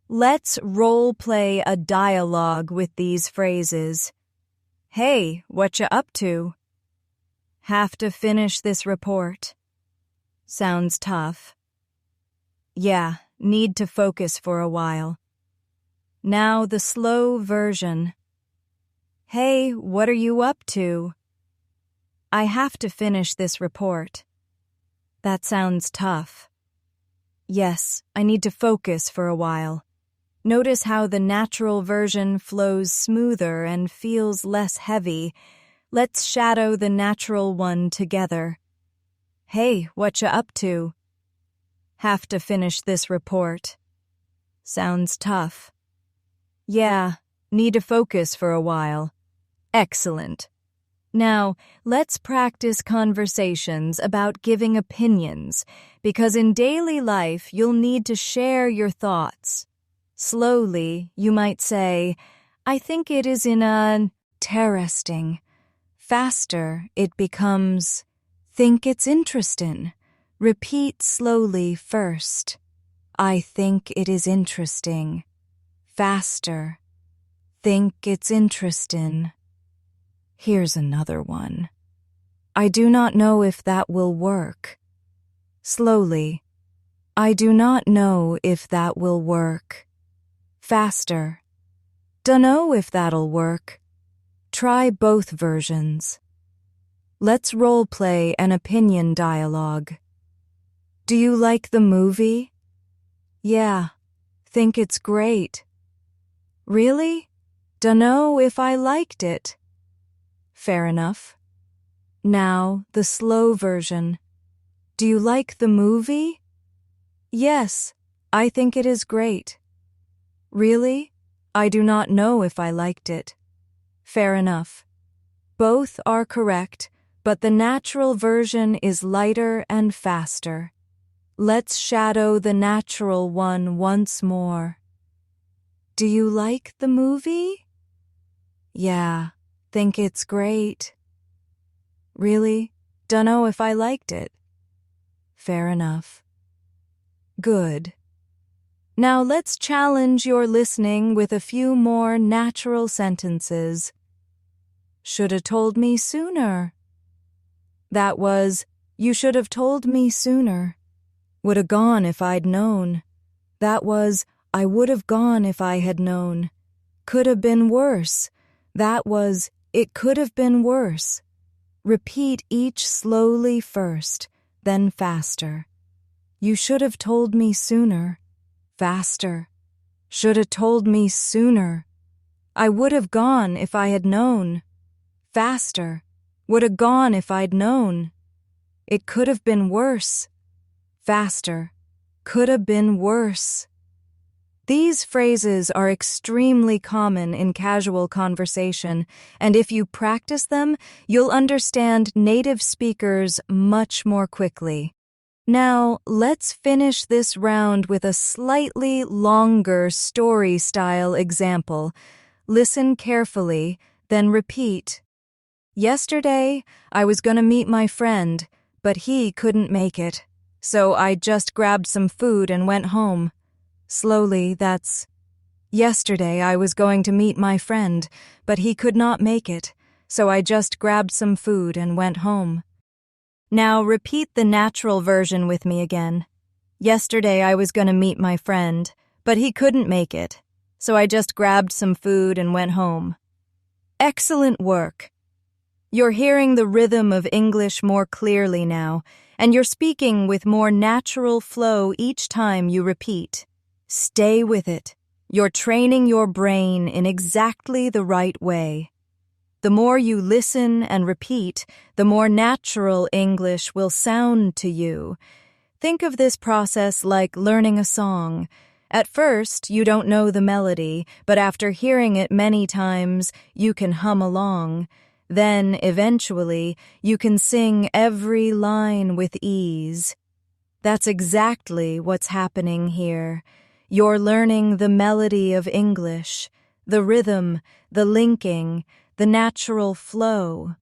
Let's role-play a dialogue with these phrases. Hey, what you up to? Have to finish this report. Sounds tough. Yeah, need to focus for a while. Now the slow version. Hey, what are you up to? I have to finish this report. That sounds tough. Yes, I need to focus for a while. Notice how the natural version flows smoother and feels less heavy. Let's shadow the natural one together. Hey, what you up to? Have to finish this report. Sounds tough. Yeah, need to focus for a while. Excellent. Now, let's practice conversations about giving opinions, because in daily life you'll need to share your thoughts. Slowly, you might say, I think it is interesting. Faster, it becomes, think it's interesting. Repeat slowly first. I think it is interesting. Faster. Think it's interesting. Here's another one. I do not know if that will work. Slowly. I do not know if that will work. Faster. Dunno if that'll work. Try both versions. Let's role-play an opinion dialogue. Do you like the movie? Yeah, think it's great. Really? Dunno if I liked it. Fair enough. Now, the slow version. Do you like the movie? Yes, I think it is great. Really? I do not know if I liked it. Fair enough. Both are correct, but the natural version is lighter and faster. Let's shadow the natural one once more. Do you like the movie? Yeah, think it's great. Really? Dunno if I liked it. Fair enough. Good. Now let's challenge your listening with a few more natural sentences. Shoulda told me sooner. That was, you should have told me sooner. Woulda gone if I'd known. That was, I would have gone if I had known. Coulda been worse. That was, it could have been worse. Repeat each slowly first, then faster. You should have told me sooner. Faster. Shoulda told me sooner. I would have gone if I had known. Faster. Woulda gone if I'd known. It could have been worse. Faster. Coulda been worse. These phrases are extremely common in casual conversation, and if you practice them, you'll understand native speakers much more quickly. Now, let's finish this round with a slightly longer story-style example. Listen carefully, then repeat. Yesterday, I was gonna meet my friend, but he couldn't make it, so I just grabbed some food and went home. Slowly, that's, yesterday I was going to meet my friend, but he could not make it, so I just grabbed some food and went home. Now repeat the natural version with me again. Yesterday I was going to meet my friend, but he couldn't make it, so I just grabbed some food and went home. Excellent work. You're hearing the rhythm of English more clearly now, and you're speaking with more natural flow each time you repeat. Stay with it. You're training your brain in exactly the right way. The more you listen and repeat, the more natural English will sound to you. Think of this process like learning a song. At first, you don't know the melody, but after hearing it many times, you can hum along. Then, eventually, you can sing every line with ease. That's exactly what's happening here. You're learning the melody of English, the rhythm, the linking, the natural flow.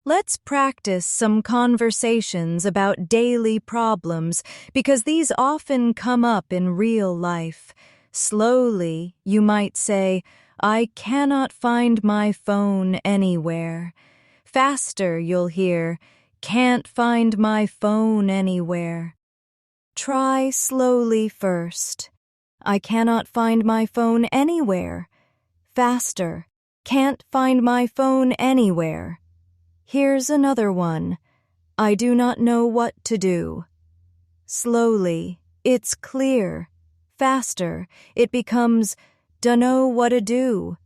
Let's practice some conversations about daily problems because these often come up in real life. Slowly, you might say, I cannot find my phone anywhere. Faster, you'll hear, can't find my phone anywhere. Try slowly first. I cannot find my phone anywhere. Faster. Can't find my phone anywhere. Here's another one. I do not know what to do. Slowly. It's clear. Faster. It becomes dunno what to do.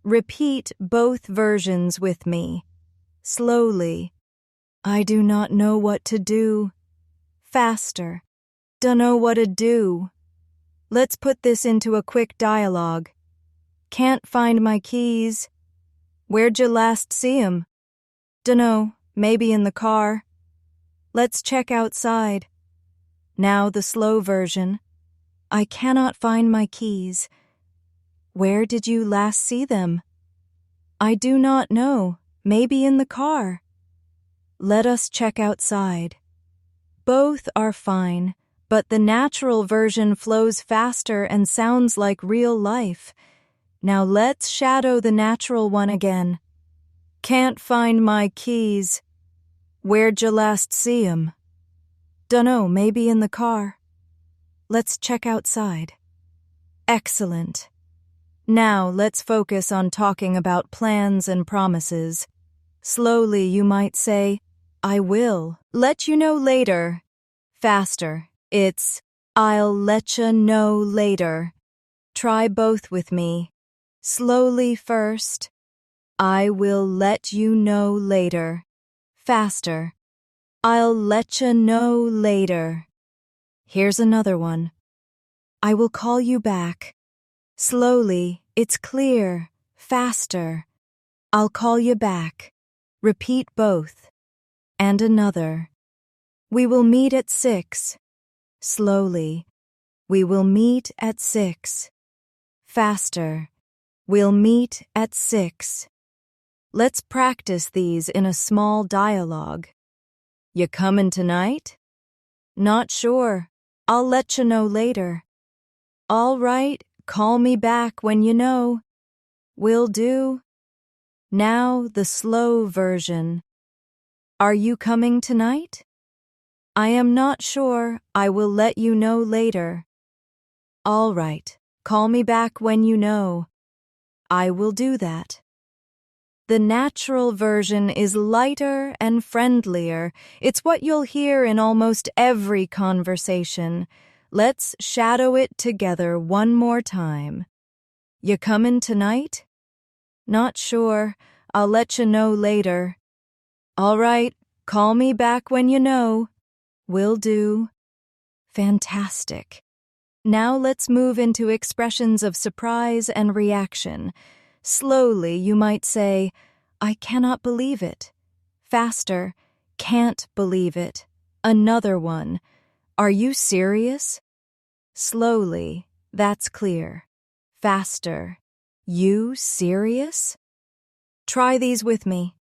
Repeat both versions with me. Slowly. I do not know what to do. Faster. Dunno what to do. Let's put this into a quick dialogue. Can't find my keys. Where'd you last see 'em? Dunno, maybe in the car. Let's check outside. Now the slow version. I cannot find my keys. Where did you last see them? I do not know, maybe in the car. Let us check outside. Both are fine, but the natural version flows faster and sounds like real life. Now let's shadow the natural one again. Can't find my keys. Where'd you last see 'em? Dunno, maybe in the car. Let's check outside. Excellent. Now let's focus on talking about plans and promises. Slowly you might say, I will let you know later. Faster, it's I'll letcha know later. Try both with me. Slowly first. I will let you know later. Faster. I'll letcha know later. Here's another one. I will call you back. Slowly, it's clear. Faster. I'll call you back. Repeat both. And another. We will meet at 6. Slowly. We will meet at 6. Faster. We'll meet at 6. Let's practice these in a small dialogue. You comin' tonight? Not sure. I'll let you know later. All right, call me back when you know. Will do. Now the slow version. Are you coming tonight? I am not sure. I will let you know later. All right, call me back when you know. I will do that. The natural version is lighter and friendlier. It's what you'll hear in almost every conversation. Let's shadow it together one more time. You comin' tonight? Not sure. I'll let you know later. All right, call me back when you know. Will do. Fantastic. Now let's move into expressions of surprise and reaction. Slowly, you might say, I cannot believe it. Faster, can't believe it. Another one. Are you serious? Slowly, that's clear. Faster. You serious? Try these with me.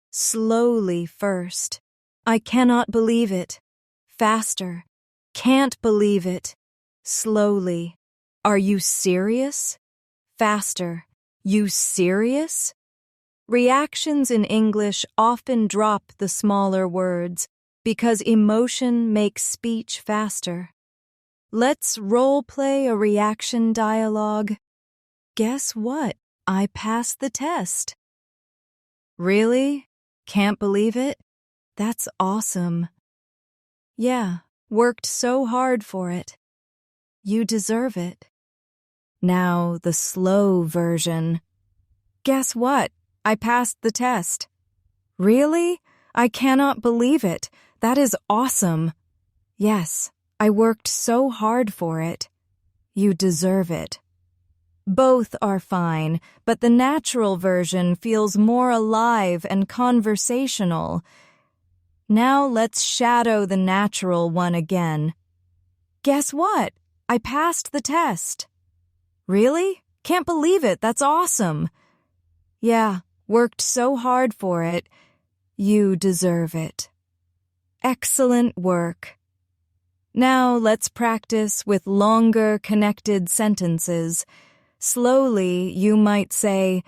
Slowly first. I cannot believe it. Faster. Can't believe it. Slowly. Are you serious? Faster. You serious? Reactions in English often drop the smaller words because emotion makes speech faster. Let's role-play a reaction dialogue. Guess what? I passed the test. Really? Can't believe it? That's awesome. Yeah, worked so hard for it. You deserve it. Now the slow version. Guess what? I passed the test. Really? I cannot believe it. That is awesome. Yes, I worked so hard for it. You deserve it. Both are fine, but the natural version feels more alive and conversational. Now let's shadow the natural one again. Guess what? I passed the test. Really? Can't believe it. That's awesome. Yeah, worked so hard for it. You deserve it. Excellent work. Now let's practice with longer connected sentences. Slowly, you might say,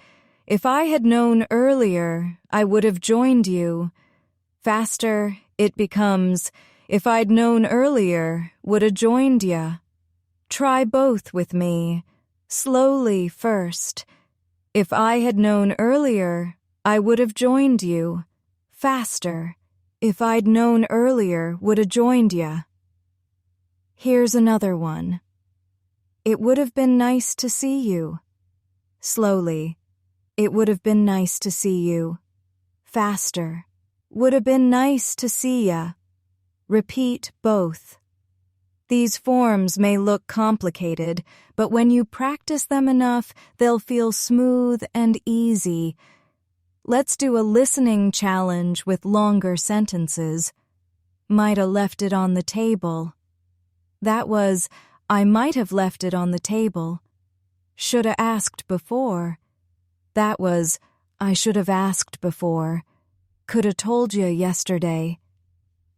if I had known earlier, I would have joined you. Faster, it becomes, if I'd known earlier, would have joined ya. Try both with me. Slowly first. If I had known earlier, I would have joined you. Faster. If I'd known earlier, would have joined ya. Here's another one. It would have been nice to see you. Slowly. It would have been nice to see you. Faster. Would have been nice to see ya. Repeat both. These forms may look complicated, but when you practice them enough, they'll feel smooth and easy. Let's do a listening challenge with longer sentences. Might have left it on the table. That was, I might have left it on the table. Shoulda asked before. That was, I should have asked before. Coulda told you yesterday.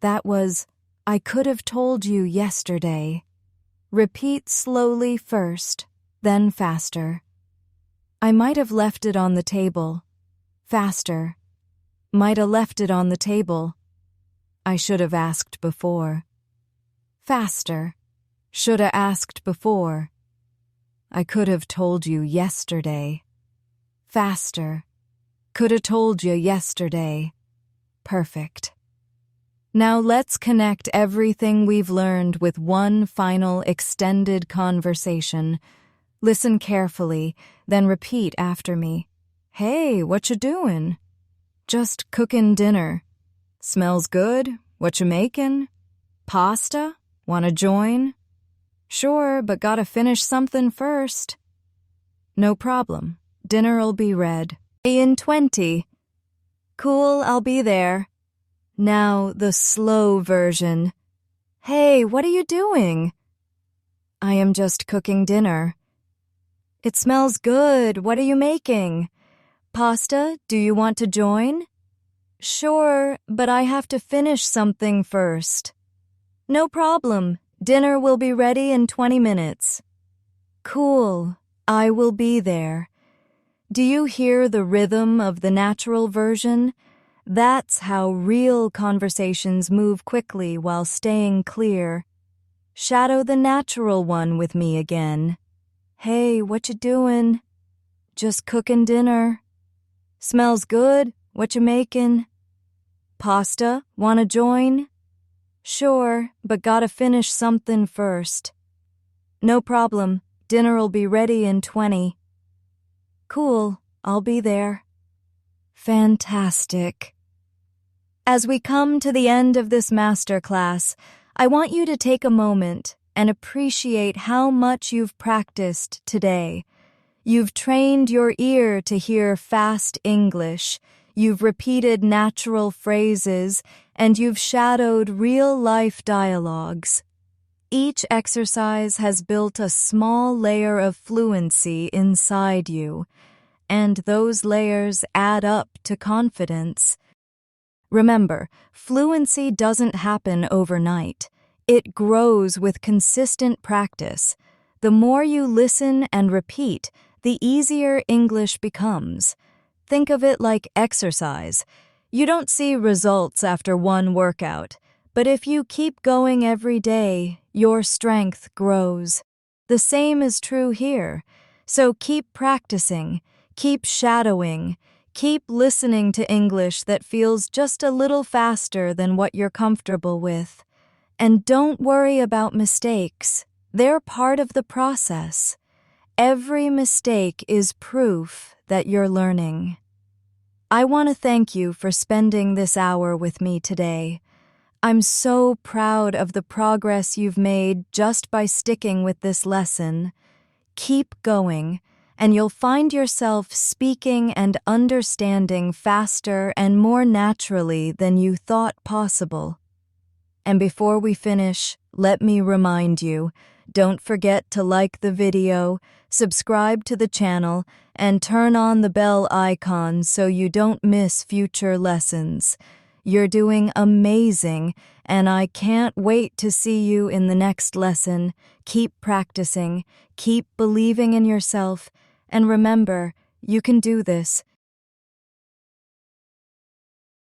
That was, I could have told you yesterday. Repeat slowly first, then faster. I might have left it on the table. Faster. Might have left it on the table. I should have asked before. Faster. Shoulda asked before. I could have told you yesterday. Faster. Coulda told you yesterday. Perfect. Now let's connect everything we've learned with one final extended conversation. Listen carefully, then repeat after me. Hey, what you doing? Just cooking dinner. Smells good? What you making? Pasta? Wanna join? Sure, but gotta finish something first. No problem. Dinner'll be ready in 20. Cool, I'll be there. Now the slow version. Hey, what are you doing? I am just cooking dinner. It smells good. What are you making? Pasta, do you want to join? Sure, but I have to finish something first. No problem. Dinner will be ready in 20 minutes. Cool. I will be there. Do you hear the rhythm of the natural version? That's how real conversations move quickly while staying clear. Shadow the natural one with me again. Hey, what you doing? Just cooking dinner. Smells good. What you making? Pasta, wanna join? Sure, but gotta finish something first. No problem. Dinner'll be ready in 20. Cool, I'll be there. Fantastic. As we come to the end of this masterclass, I want you to take a moment and appreciate how much you've practiced today. You've trained your ear to hear fast English, you've repeated natural phrases, and you've shadowed real-life dialogues. Each exercise has built a small layer of fluency inside you, and those layers add up to confidence. Remember, fluency doesn't happen overnight. It grows with consistent practice. The more you listen and repeat, the easier English becomes. Think of it like exercise. You don't see results after one workout, but if you keep going every day, your strength grows. The same is true here. So keep practicing, keep shadowing, keep listening to English that feels just a little faster than what you're comfortable with. And don't worry about mistakes. They're part of the process. Every mistake is proof that you're learning. I want to thank you for spending this hour with me today. I'm so proud of the progress you've made just by sticking with this lesson. Keep going, and you'll find yourself speaking and understanding faster and more naturally than you thought possible. And before we finish, let me remind you, don't forget to like the video, subscribe to the channel, and turn on the bell icon so you don't miss future lessons. You're doing amazing, and I can't wait to see you in the next lesson. Keep practicing, keep believing in yourself, and remember, you can do this.